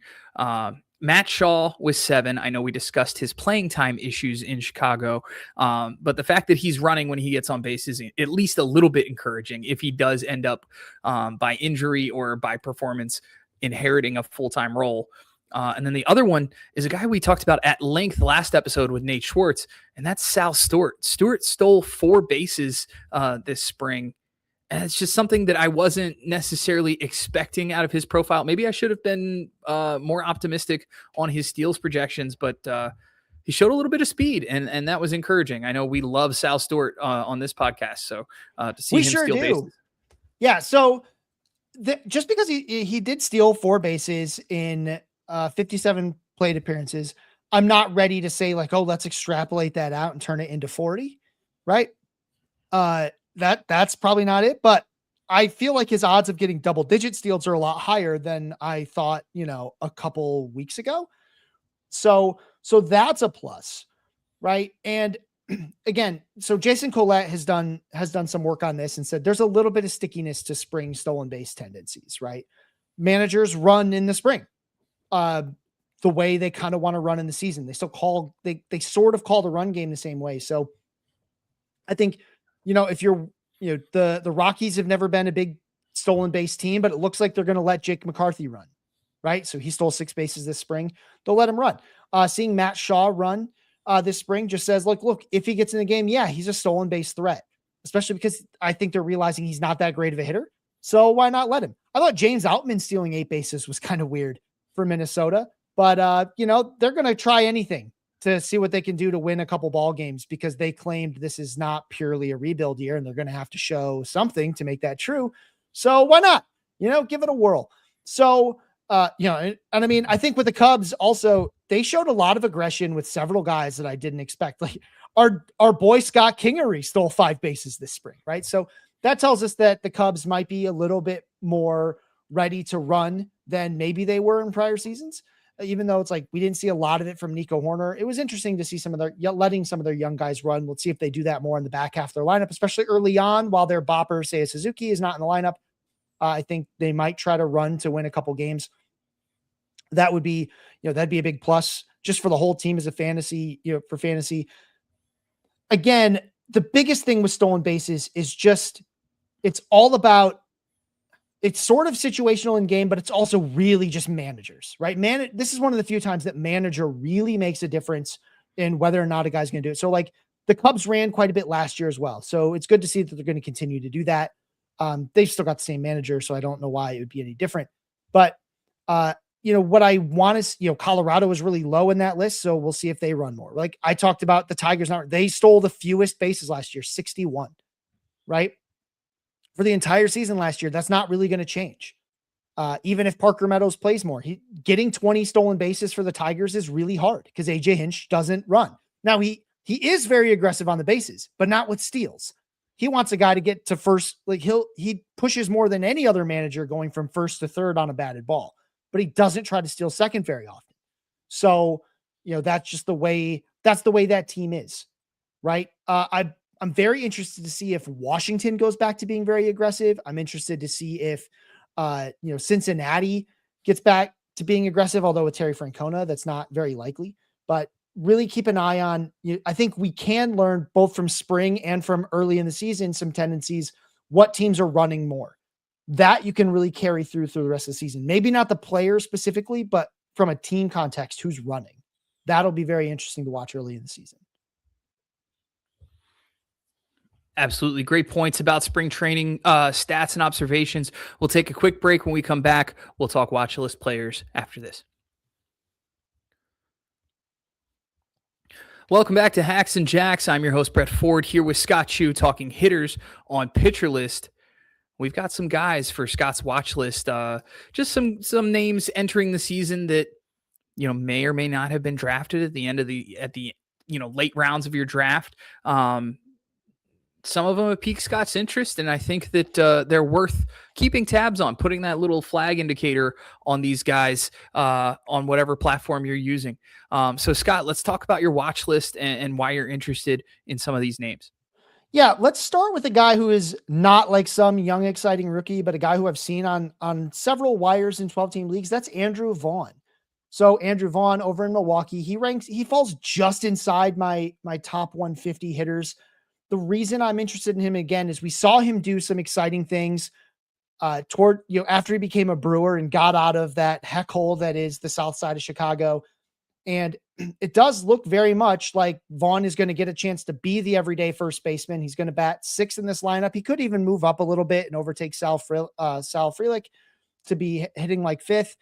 Matt Shaw with 7. I know we discussed his playing time issues in Chicago, but the fact that he's running when he gets on base is at least a little bit encouraging if he does end up by injury or by performance inheriting a full-time role. And then the other one is a guy we talked about at length last episode with Nate Schwartz, and that's Sal Stewart. Stewart stole 4 bases this spring. And it's just something that I wasn't necessarily expecting out of his profile. Maybe I should have been more optimistic on his steals projections, but he showed a little bit of speed, and that was encouraging. I know we love Sal Stewart on this podcast, so to see him steal bases. Yeah, so just because he did steal 4 bases in 57 plate appearances, I'm not ready to say like, oh, let's extrapolate that out and turn it into 40, right? That's probably not it, but I feel like his odds of getting double digit steals are a lot higher than I thought, a couple weeks ago. So So that's a plus, right? And again, so Jason Collette has done some work on this and said there's a little bit of stickiness to spring stolen base tendencies, right? Managers run in the spring. The way they kind of want to run in the season. They still call they sort of call the run game the same way. So I think, if you're, the Rockies have never been a big stolen base team, but it looks like they're going to let Jake McCarthy run, right? So he stole 6 bases this spring. They'll let him run. Seeing Matt Shaw run this spring just says, look, if he gets in the game, yeah, he's a stolen base threat, especially because I think they're realizing he's not that great of a hitter. So why not let him? I thought James Outman stealing 8 bases was kind of weird for Minnesota, but they're going to try anything to see what they can do to win a couple ball games because they claimed this is not purely a rebuild year and they're going to have to show something to make that true. So why not, give it a whirl. So, and I mean, I think with the Cubs also, they showed a lot of aggression with several guys that I didn't expect. Like our boy Scott Kingery stole 5 bases this spring, right? So that tells us that the Cubs might be a little bit more ready to run than maybe they were in prior seasons. Even though it's like we didn't see a lot of it from Nico Horner, it was interesting to see letting some of their young guys run. We'll see if they do that more in the back half of their lineup, especially early on while their bopper, Seiya Suzuki, is not in the lineup. I think they might try to run to win a couple games. That would be, that'd be a big plus just for the whole team as a fantasy, for fantasy. Again, the biggest thing with stolen bases is just, it's all about, it's sort of situational in game, but it's also really just managers, right? This is one of the few times that manager really makes a difference in whether or not a guy's going to do it. So like the Cubs ran quite a bit last year as well. So it's good to see that they're going to continue to do that. They've still got the same manager, so I don't know why it would be any different, but what I want is, Colorado is really low in that list. So we'll see if they run more. Like I talked about the Tigers, they stole the fewest bases last year, 61, right? For the entire season last year, that's not really going to change. Even if Parker Meadows plays more, getting 20 stolen bases for the Tigers is really hard because AJ Hinch doesn't run. Now he is very aggressive on the bases, but not with steals. He wants a guy to get to first. Like he pushes more than any other manager going from first to third on a batted ball, but he doesn't try to steal second very often. So, that's just the way that team is, right? I'm very interested to see if Washington goes back to being very aggressive. I'm interested to see if, Cincinnati gets back to being aggressive, although with Terry Francona, that's not very likely, but really keep an eye on, I think we can learn both from spring and from early in the season, some tendencies, what teams are running more that you can really carry through the rest of the season. Maybe not the player specifically, but from a team context, who's running. That'll be very interesting to watch early in the season. Absolutely. Great points about spring training stats and observations. We'll take a quick break. When we come back, we'll talk watch list players after this. Welcome back to Hacks and Jacks. I'm your host, Brett Ford, here with Scott Chu talking hitters on Pitcher List. We've got some guys for Scott's watch list. Just some names entering the season that may or may not have been drafted at the end of the late rounds of your draft. Some of them have piqued Scott's interest, and I think that they're worth keeping tabs on, putting that little flag indicator on these guys on whatever platform you're using. So, Scott, let's talk about your watch list and why you're interested in some of these names. Yeah, let's start with a guy who is not like some young, exciting rookie, but a guy who I've seen on several wires in 12-team leagues. That's Andrew Vaughn. So Andrew Vaughn over in Milwaukee, he falls just inside my top 150 hitters. The reason I'm interested in him again is we saw him do some exciting things after he became a Brewer and got out of that heck hole that is the South Side of Chicago. And it does look very much like Vaughn is going to get a chance to be the everyday first baseman. He's going to bat 6th in this lineup. He could even move up a little bit and overtake Sal Frelick to be hitting like 5th.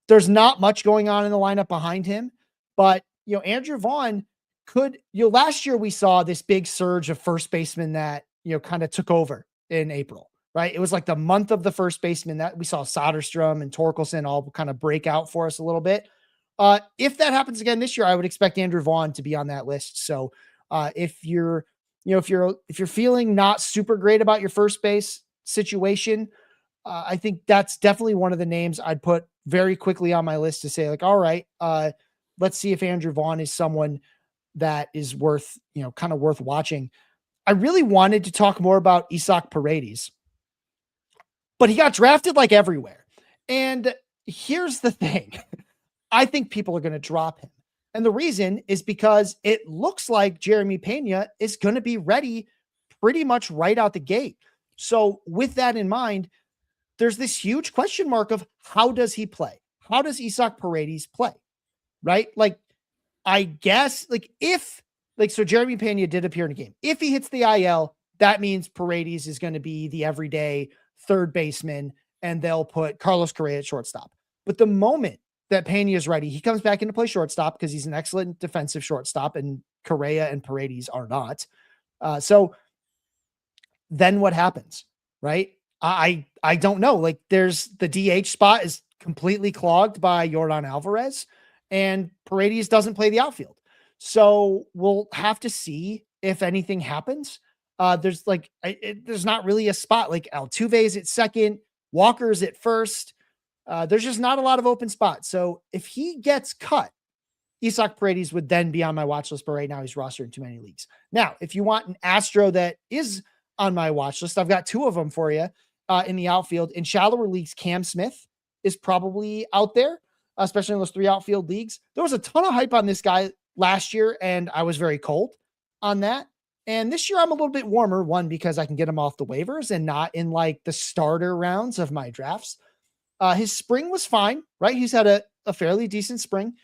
There's not much going on in the lineup behind him, but Andrew Vaughn could, last year we saw this big surge of first basemen that, kind of took over in April, right? It was like the month of the first baseman that we saw Soderstrom and Torkelson all kind of break out for us a little bit. If that happens again this year, I would expect Andrew Vaughn to be on that list. So if you're feeling not super great about your first base situation, I think that's definitely one of the names I'd put very quickly on my list to say like, all right, let's see if Andrew Vaughn is someone that is worth, kind of worth watching. I really wanted to talk more about Isaac Paredes, but he got drafted like everywhere. And here's the thing. I think people are going to drop him. And the reason is because it looks like Jeremy Pena is going to be ready pretty much right out the gate. So with that in mind, there's this huge question mark of how does he play? How does Isaac Paredes play? Right? Like, I guess, so Jeremy Pena did appear in a game. If he hits the IL, that means Paredes is going to be the everyday third baseman, and they'll put Carlos Correa at shortstop. But the moment that Pena is ready, he comes back into play shortstop because he's an excellent defensive shortstop, and Correa and Paredes are not. So then what happens, right? I don't know. Like, there's the DH spot is completely clogged by Yordan Alvarez, and Paredes doesn't play the outfield. So we'll have to see if anything happens. There's not really a spot. Like, Altuve's at second, Walker's at first. There's just not a lot of open spots. So if he gets cut, Isaac Paredes would then be on my watch list, but right now he's rostered in too many leagues. Now, if you want an Astro that is on my watch list, I've got two of them for you in the outfield. In shallower leagues, Cam Smith is probably out there, especially in those three outfield leagues. There was a ton of hype on this guy last year, and I was very cold on that. And this year I'm a little bit warmer, one, because I can get him off the waivers and not in like the starter rounds of my drafts. His spring was fine, right? He's had a fairly decent spring,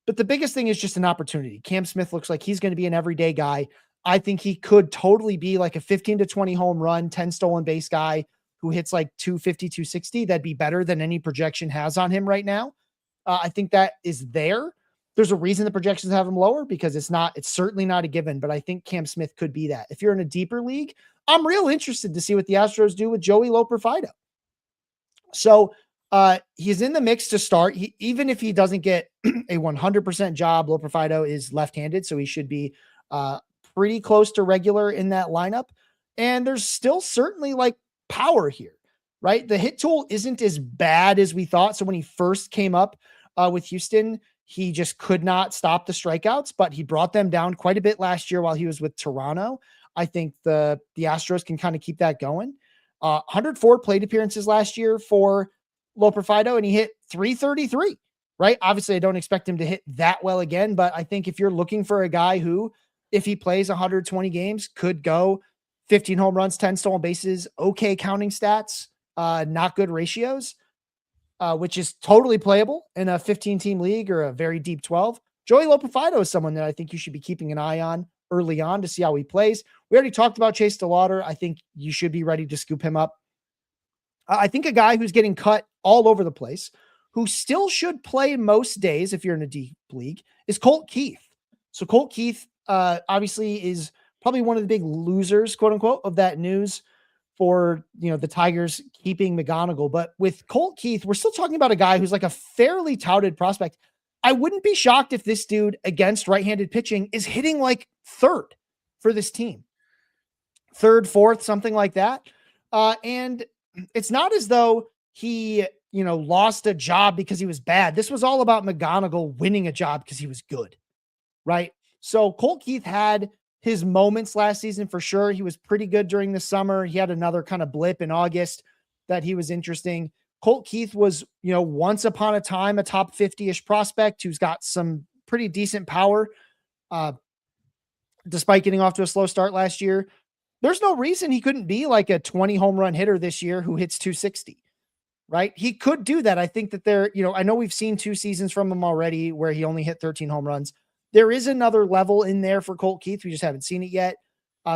but the biggest thing is just an opportunity. Cam Smith looks like he's going to be an everyday guy. I think he could totally be like a 15 to 20 home run, 10 stolen base guy who hits like 250, 260. That'd be better than any projection has on him right now. I think that is there. There's a reason the projections have him lower because it's certainly not a given, but I think Cam Smith could be that. If you're in a deeper league, I'm real interested to see what the Astros do with Joey Loperfido. So he's in the mix to start. Even if he doesn't get a 100% job, Loperfido is left-handed, so he should be pretty close to regular in that lineup. And there's still certainly like power here, right? The hit tool isn't as bad as we thought. So when he first came up with Houston, he just could not stop the strikeouts, but he brought them down quite a bit last year while he was with Toronto. I think the Astros can kind of keep that going. 104 plate appearances last year for Loperfido, and he hit 333, right? Obviously, I don't expect him to hit that well again, but I think if you're looking for a guy who, if he plays 120 games, could go 15 home runs, 10 stolen bases, okay counting stats, not good ratios, which is totally playable in a 15-team league or a very deep 12. Joey Loperfido is someone that I think you should be keeping an eye on early on to see how he plays. We already talked about Chase DeLauder. I think you should be ready to scoop him up. I think a guy who's getting cut all over the place, who still should play most days if you're in a deep league, is Colt Keith. So Colt Keith obviously is probably one of the big losers, quote unquote, of that news for, the Tigers keeping McGonigal. But with Colt Keith, we're still talking about a guy who's like a fairly touted prospect. I wouldn't be shocked if this dude against right-handed pitching is hitting like third for this team. Third, fourth, something like that. And it's not as though he, lost a job because he was bad. This was all about McGonigal winning a job because he was good, right? So Colt Keith had his moments last season for sure. He was pretty good during the summer. He had another kind of blip in August that he was interesting. Colt Keith was, once upon a time, a top 50-ish prospect who's got some pretty decent power, despite getting off to a slow start last year. There's no reason he couldn't be like a 20 home run hitter this year who hits 260, right? He could do that. I think that I know we've seen 2 seasons from him already where he only hit 13 home runs. There is another level in there for Colt Keith. We just haven't seen it yet.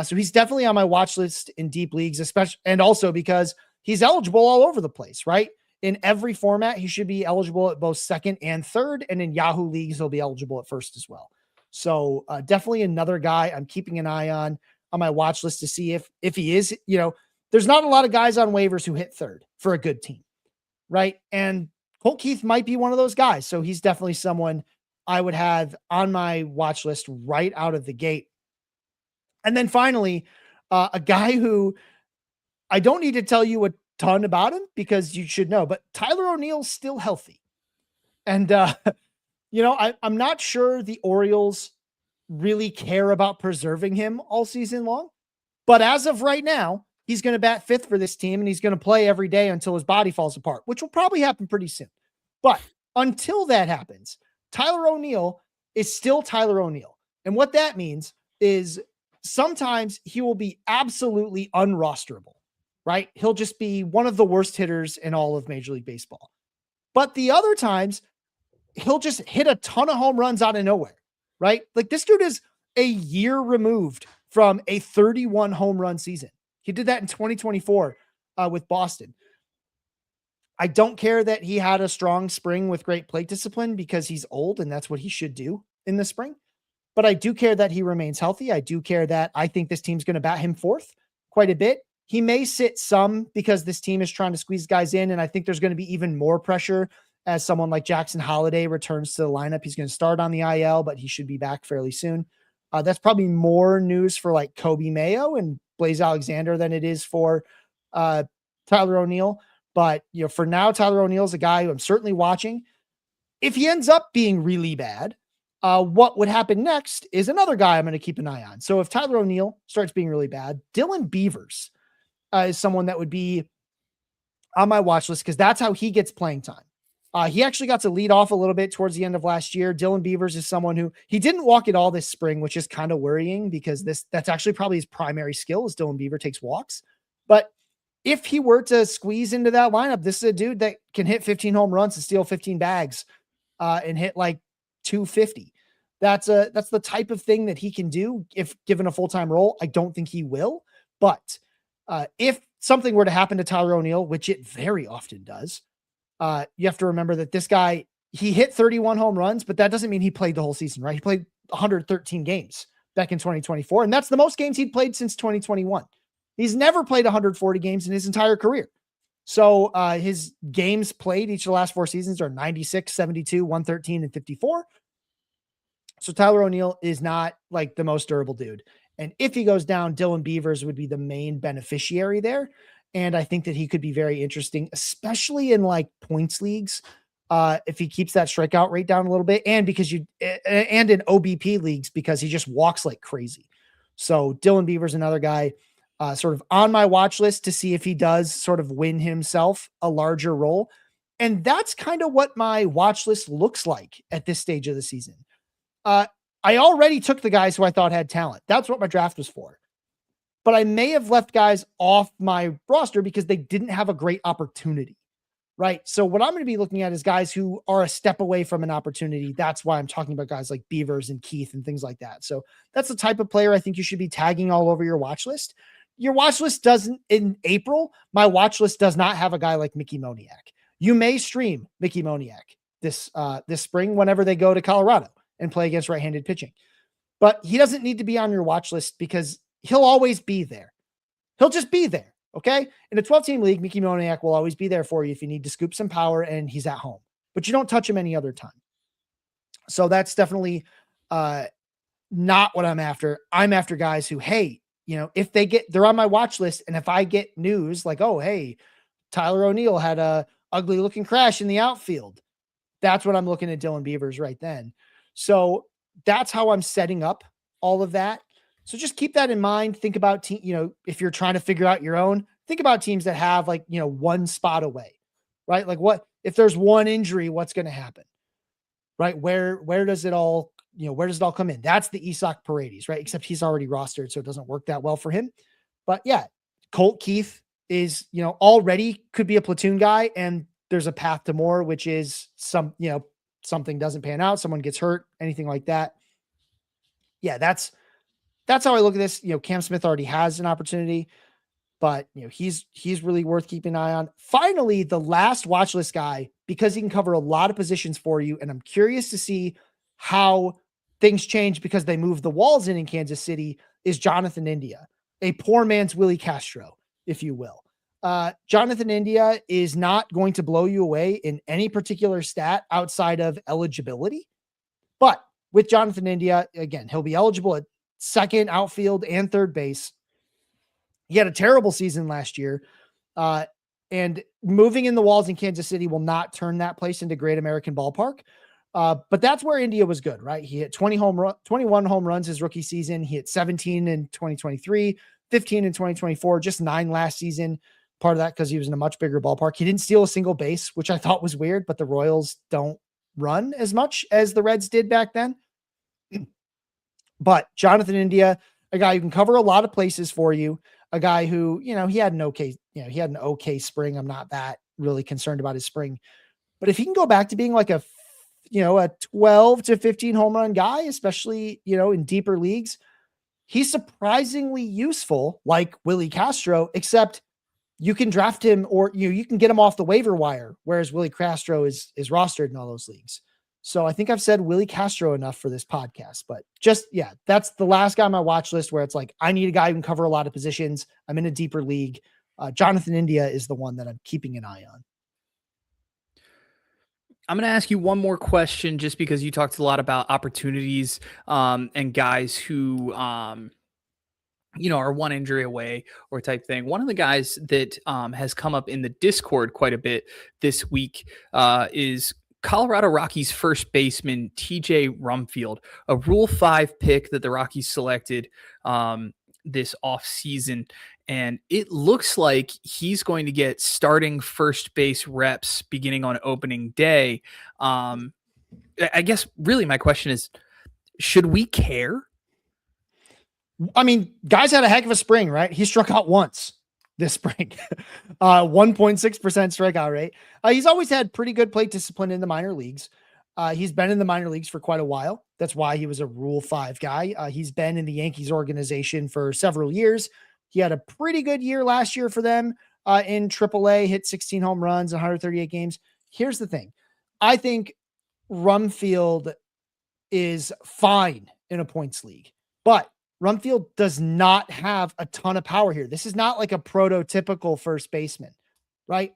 So he's definitely on my watch list in deep leagues, especially, and also because he's eligible all over the place, right? In every format, he should be eligible at both second and third. And in Yahoo leagues, he'll be eligible at first as well. So definitely another guy I'm keeping an eye on my watch list to see if he is, there's not a lot of guys on waivers who hit third for a good team, right? And Colt Keith might be one of those guys. So he's definitely someone I would have on my watch list right out of the gate. And then finally, a guy who I don't need to tell you a ton about him because you should know, but Tyler O'Neill's still healthy. And, I'm not sure the Orioles really care about preserving him all season long. But as of right now, he's going to bat fifth for this team and he's going to play every day until his body falls apart, which will probably happen pretty soon. But until that happens, Tyler O'Neill is still Tyler O'Neill. And what that means is sometimes he will be absolutely unrosterable, right? He'll just be one of the worst hitters in all of Major League Baseball. But the other times, he'll just hit a ton of home runs out of nowhere, right? Like this dude is a year removed from a 31 home run season. He did that in 2024 with Boston. I don't care that he had a strong spring with great plate discipline because he's old and that's what he should do in the spring. But I do care that he remains healthy. I do care that I think this team's going to bat him fourth quite a bit. He may sit some because this team is trying to squeeze guys in. And I think there's going to be even more pressure as someone like Jackson Holiday returns to the lineup. He's going to start on the IL, but he should be back fairly soon. That's probably more news for like Kobe Mayo and Blaze Alexander than it is for Tyler O'Neill. But, for now, Tyler O'Neill is a guy who I'm certainly watching. If he ends up being really bad, what would happen next is another guy I'm going to keep an eye on. So if Tyler O'Neill starts being really bad, Dylan Beavers is someone that would be on my watch list because that's how he gets playing time. He actually got to lead off a little bit towards the end of last year. Dylan Beavers is someone who he didn't walk at all this spring, which is kind of worrying because that's actually probably his primary skill is Dylan Beaver takes walks. But if he were to squeeze into that lineup, this is a dude that can hit 15 home runs and steal 15 bags and hit like 250. That's the type of thing that he can do if given a full-time role. I don't think he will, but if something were to happen to Tyler O'Neill, which it very often does, you have to remember that this guy, he hit 31 home runs, but that doesn't mean he played the whole season, right? He played 113 games back in 2024, and that's the most games he'd played since 2021. He's never played 140 games in his entire career. So his games played each of the last 4 seasons are 96, 72, 113, and 54. So Tyler O'Neill is not like the most durable dude. And if he goes down, Dylan Beavers would be the main beneficiary there. And I think that he could be very interesting, especially in like points leagues. If he keeps that strikeout rate down a little bit and and in OBP leagues, because he just walks like crazy. So Dylan Beavers, another guy sort of on my watch list to see if he does sort of win himself a larger role. And that's kind of what my watch list looks like at this stage of the season. I already took the guys who I thought had talent. That's what my draft was for. But I may have left guys off my roster because they didn't have a great opportunity, right? So what I'm going to be looking at is guys who are a step away from an opportunity. That's why I'm talking about guys like Beavers and Keith and things like that. So that's the type of player I think you should be tagging all over your watch list. Your watch list doesn't in April. My watch list does not have a guy like Mickey Moniak. You may stream Mickey Moniak this spring whenever they go to Colorado and play against right-handed pitching, but he doesn't need to be on your watch list because he'll always be there. He'll just be there. Okay. In a 12-team league, Mickey Moniak will always be there for you if you need to scoop some power and he's at home, but you don't touch him any other time. So that's definitely not what I'm after. I'm after guys who, hey, if they're on my watch list. And if I get news like, oh, hey, Tyler O'Neill had a ugly looking crash in the outfield, that's what I'm looking at Dylan Beavers right then. So that's how I'm setting up all of that. So just keep that in mind. Think about, if you're trying to figure out your own, think about teams that have like, one spot away, right? Like what, if there's one injury, what's going to happen, right? Where does it all, where does it all come in? That's the Isak Paredes, right? Except he's already rostered, so it doesn't work that well for him. But yeah, Colt Keith is, already could be a platoon guy, and there's a path to more, which is something doesn't pan out, someone gets hurt, anything like that. Yeah, that's how I look at this. Cam Smith already has an opportunity, but he's really worth keeping an eye on. Finally, the last watch list guy, because he can cover a lot of positions for you, and I'm curious to see how things change because they moved the walls in Kansas City, is Jonathan India, a poor man's Willie Castro, if you will. Jonathan India is not going to blow you away in any particular stat outside of eligibility. But with Jonathan India, again, he'll be eligible at second, outfield, and third base. He had a terrible season last year. And moving in the walls in Kansas City will not turn that place into Great American Ballpark. But that's where India was good, right? He hit 21 home runs his rookie season. He hit 17 in 2023, 15 in 2024, just 9 last season. Part of that because he was in a much bigger ballpark. He didn't steal a single base, which I thought was weird, but the Royals don't run as much as the Reds did back then. But Jonathan India, a guy who can cover a lot of places for you, a guy who, he had an okay spring. I'm not that really concerned about his spring. But if he can go back to being like a 12 to 15 home run guy, especially, in deeper leagues, he's surprisingly useful, like Willie Castro, except you can draft him or you can get him off the waiver wire, whereas Willie Castro is rostered in all those leagues. So I think I've said Willie Castro enough for this podcast, but that's the last guy on my watch list where it's like, I need a guy who can cover a lot of positions. I'm in a deeper league. Jonathan India is the one that I'm keeping an eye on. I'm going to ask you one more question just because you talked a lot about opportunities and guys who, are one injury away or type thing. One of the guys that has come up in the Discord quite a bit this week is Colorado Rockies first baseman TJ Rumfield, a Rule 5 pick that the Rockies selected this offseason. And it looks like he's going to get starting first base reps beginning on opening day. I guess really my question is, should we care? I mean, guys had a heck of a spring, right? He struck out once this spring, 1.6% strikeout rate. He's always had pretty good plate discipline in the minor leagues. He's been in the minor leagues for quite a while. That's why he was a Rule 5 guy. He's been in the Yankees organization for several years. He had a pretty good year last year for them in AAA, hit 16 home runs, 138 games. Here's the thing. I think Rumfield is fine in a points league, but Rumfield does not have a ton of power here. This is not like a prototypical first baseman, right?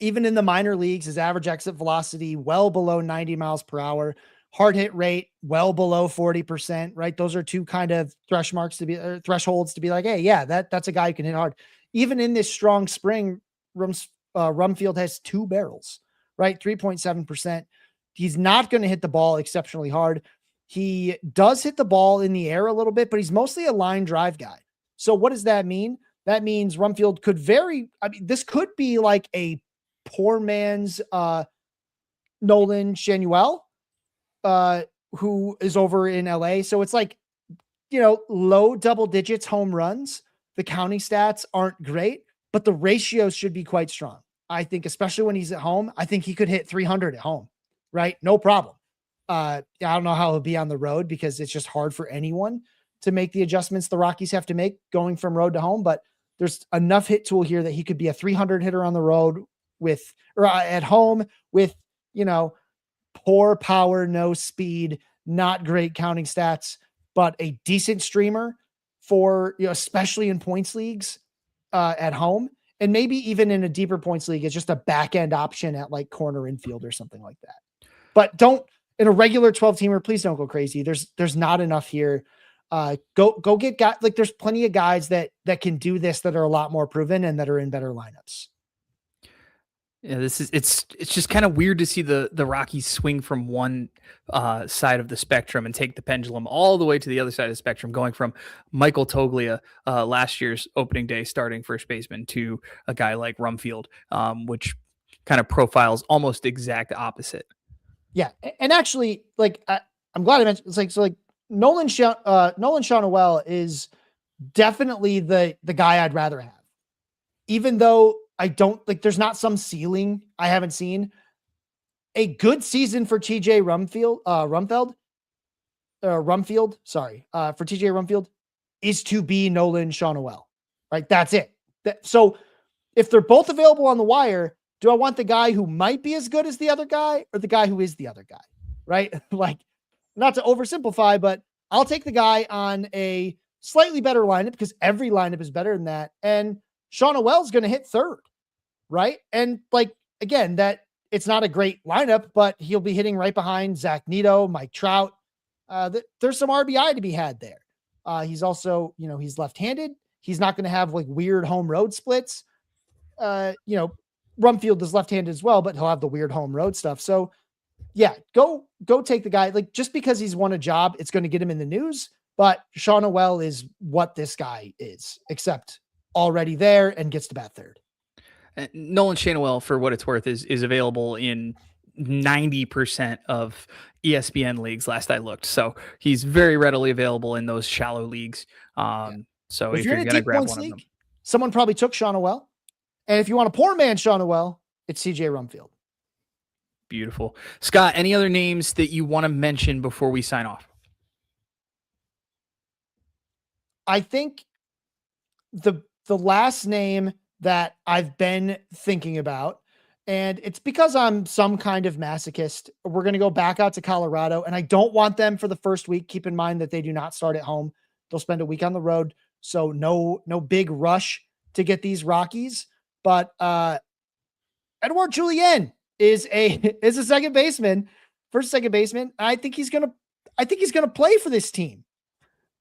Even in the minor leagues, his average exit velocity well below 90 miles per hour, hard hit rate well below 40%, right? Those are two kind of thresholds to be like, hey, yeah, that's a guy who can hit hard. Even in this strong spring, Rumfield has 2 barrels, right? 3.7%. He's not going to hit the ball exceptionally hard. He does hit the ball in the air a little bit, but he's mostly a line drive guy. So what does that mean? That means Rumfield could this could be like a poor man's Nolan Shanuel, who is over in LA. So it's like, low double digits home runs. The counting stats aren't great, but the ratios should be quite strong. I think, especially when he's at home, I think he could hit 300 at home, right? No problem. I don't know how he'll be on the road because it's just hard for anyone to make the adjustments the Rockies have to make going from road to home, but there's enough hit tool here that he could be a 300 hitter on the road or at home with, poor power, no speed, not great counting stats, but a decent streamer for, especially in points leagues at home. And maybe even in a deeper points league, it's just a back end option at like corner infield or something like that. But in a regular 12 teamer, please don't go crazy. There's not enough here. Go get guys. Like there's plenty of guys that can do this that are a lot more proven and that are in better lineups. Yeah, it's just kind of weird to see the Rockies swing from one side of the spectrum and take the pendulum all the way to the other side of the spectrum, going from Michael Toglia last year's opening day starting first baseman to a guy like Rumfield, which kind of profiles almost exact opposite. Yeah, and actually, like I'm glad I mentioned. It's like Nolan Shanuel is definitely the guy I'd rather have, even though I don't like. There's not some ceiling I haven't seen. A good season for TJ Rumfield. Sorry, for TJ Rumfield is to be Nolan Shanuel, right? That's it. So if they're both available on the wire, do I want the guy who might be as good as the other guy or the guy who is the other guy? Right? Like, not to oversimplify, but I'll take the guy on a slightly better lineup because every lineup is better than that. And Shanuel's going to hit third, right? And like, again, that it's not a great lineup, but he'll be hitting right behind Zach Neto, Mike Trout. There's some RBI to be had there. He's also, he's left-handed. He's not going to have like weird home road splits. Rumfield is left-handed as well, but he'll have the weird home road stuff. So Yeah, go take the guy. Like, just because he's won a job, it's going to get him in the news. But Sean Noel is what this guy is, except already there and gets to bat third. Nolan Schanuel, for what it's worth, is available in 90% of ESPN leagues last I looked. So he's very readily available in those shallow leagues. Yeah. So But if if you're you're in a going to deep grab points one of them, league, someone probably took Sean Noel. And if you want a poor man Sean Noel, it's CJ Rumfield. beautiful. Scott, any other names that you want to mention before we sign off? I think the last name that I've been thinking about, and it's because I'm some kind of masochist. We're going to go back out to Colorado, and I don't want them for the first week. Keep in mind that they do not start at home. They'll spend a week on the road. So no big rush to get these Rockies. But Edouard Julien is a second baseman, first second baseman. I think he's gonna play for this team.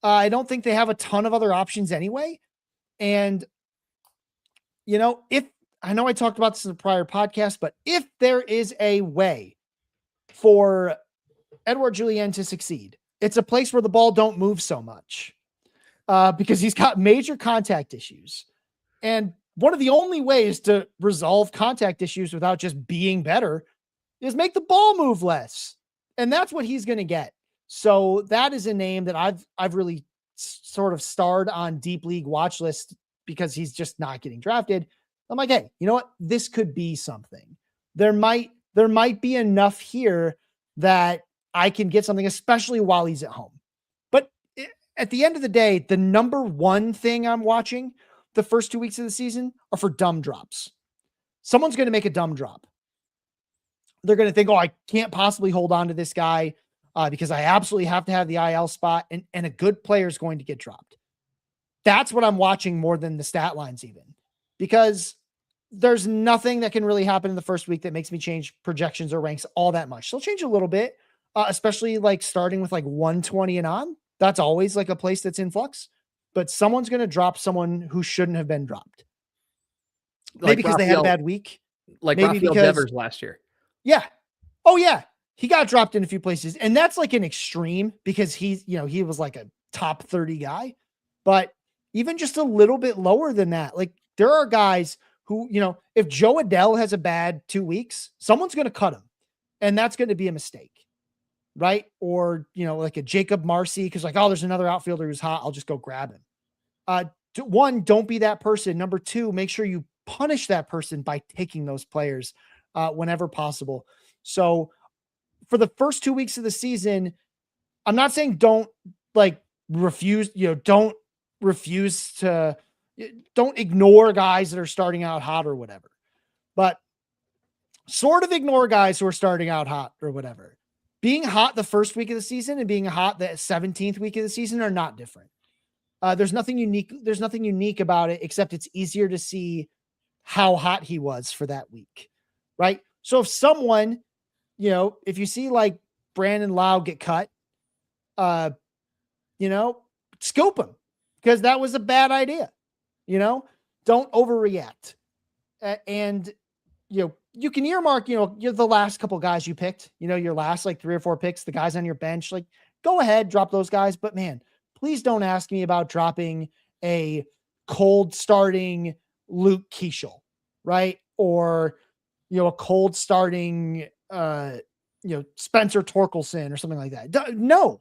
I don't think they have a ton of other options anyway. And if I know I talked about this in a prior podcast, but if there is a way for Edouard Julien to succeed, it's a place where the ball don't move so much, because he's got major contact issues. And one of the only ways to resolve contact issues without just being better is make the ball move less. And that's what he's going to get. So that is a name that I've really sort of starred on deep league watch list because he's just not getting drafted. I'm like, hey, you know what? This could be something. There might be enough here that I can get something, especially while he's at home. But at the end of the day, the number one thing I'm watching the first 2 weeks of the season are for dumb drops. Someone's going to make a dumb drop. They're going to think, oh, I can't possibly hold on to this guy because I absolutely have to have the IL spot, and a good player is going to get dropped. That's what I'm watching more than the stat lines even, because there's nothing that can really happen in the first week that makes me change projections or ranks all that much. They'll change a little bit, especially like starting with like 120 and on. That's always like a place that's in flux, but someone's going to drop someone who shouldn't have been dropped. Maybe because they had a bad week. Like maybe Rafael because Devers last year. Yeah. Oh yeah. He got dropped in a few places, and that's like an extreme because he was like a top 30 guy, but even just a little bit lower than that. Like, there are guys who, if Joe Adele has a bad 2 weeks, someone's going to cut him, and that's going to be a mistake. Right. Or, like a Jacob Marcy, because like, oh, there's another outfielder who's hot, I'll just go grab him. One, don't be that person. Number two, make sure you punish that person by taking those players whenever possible. So for the first 2 weeks of the season, I'm not saying don't ignore guys that are starting out hot or whatever, but sort of ignore guys who are starting out hot or whatever. Being hot the first week of the season and being hot the 17th week of the season are not different. There's nothing unique. There's nothing unique about it, except it's easier to see how hot he was for that week. Right. So if someone, if you see like Brandon Lau get cut, scoop him, because that was a bad idea. Don't overreact. And, you can earmark, you're the last couple guys you picked, your last like 3 or 4 picks, the guys on your bench, like, go ahead, drop those guys. But man, please don't ask me about dropping a cold starting Luke Keeschel, right? Or, a cold starting, Spencer Torkelson or something like that. No.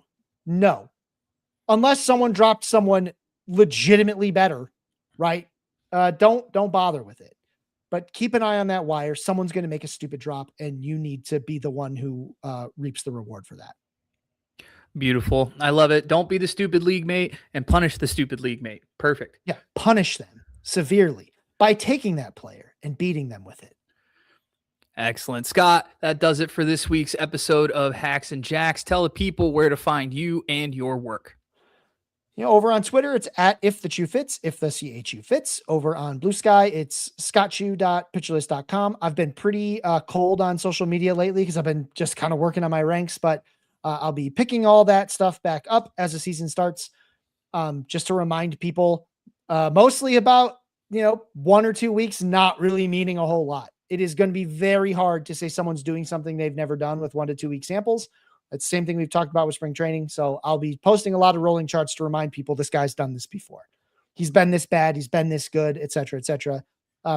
Unless someone dropped someone legitimately better, right? Don't bother with it. But keep an eye on that wire. Someone's going to make a stupid drop, and you need to be the one who reaps the reward for that. Beautiful. I love it. Don't be the stupid league mate and punish the stupid league mate. Perfect. Yeah. Punish them severely by taking that player and beating them with it. Excellent. Scott, that does it for this week's episode of Hacks and Jacks. Tell the people where to find you and your work. Over on Twitter, it's at if the Chu fits, if the CHU fits. Over on Blue Sky, it's scottchu.pitcherlist.com. I've been pretty cold on social media lately because I've been just kind of working on my ranks, but I'll be picking all that stuff back up as the season starts. Just to remind people, mostly about, 1 or 2 weeks, not really meaning a whole lot. it is going to be very hard to say someone's doing something they've never done with 1 to 2 week samples. It's the same thing we've talked about with spring training. So I'll be posting a lot of rolling charts to remind people this guy's done this before. He's been this bad. He's been this good, et cetera,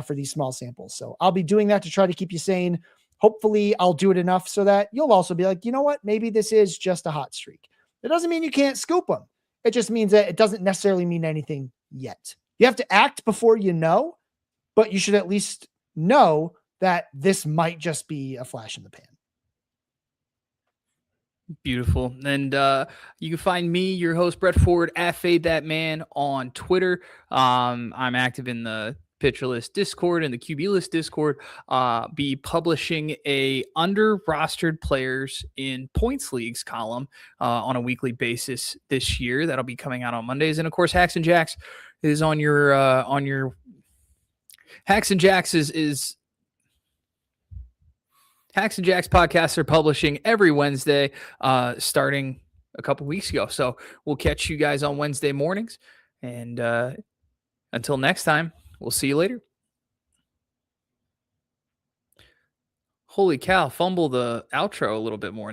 for these small samples. So I'll be doing that to try to keep you sane. Hopefully I'll do it enough so that you'll also be like, you know what? Maybe this is just a hot streak. It doesn't mean you can't scoop them. It just means that it doesn't necessarily mean anything yet. You have to act before you know, but you should at least know that this might just be a flash in the pan. Beautiful. And you can find me, your host, Brett Ford, at Fade That Man on Twitter. I'm active in the Pitcher List Discord and the QB List Discord. Be publishing a under rostered players in points leagues column on a weekly basis this year. That'll be coming out on Mondays. And of course, Hacks and Jacks is on your Hacks and Jacks is Hacks and Jacks podcasts are publishing every Wednesday, starting a couple weeks ago. So we'll catch you guys on Wednesday mornings. And until next time, we'll see you later. Holy cow, fumble the outro a little bit more.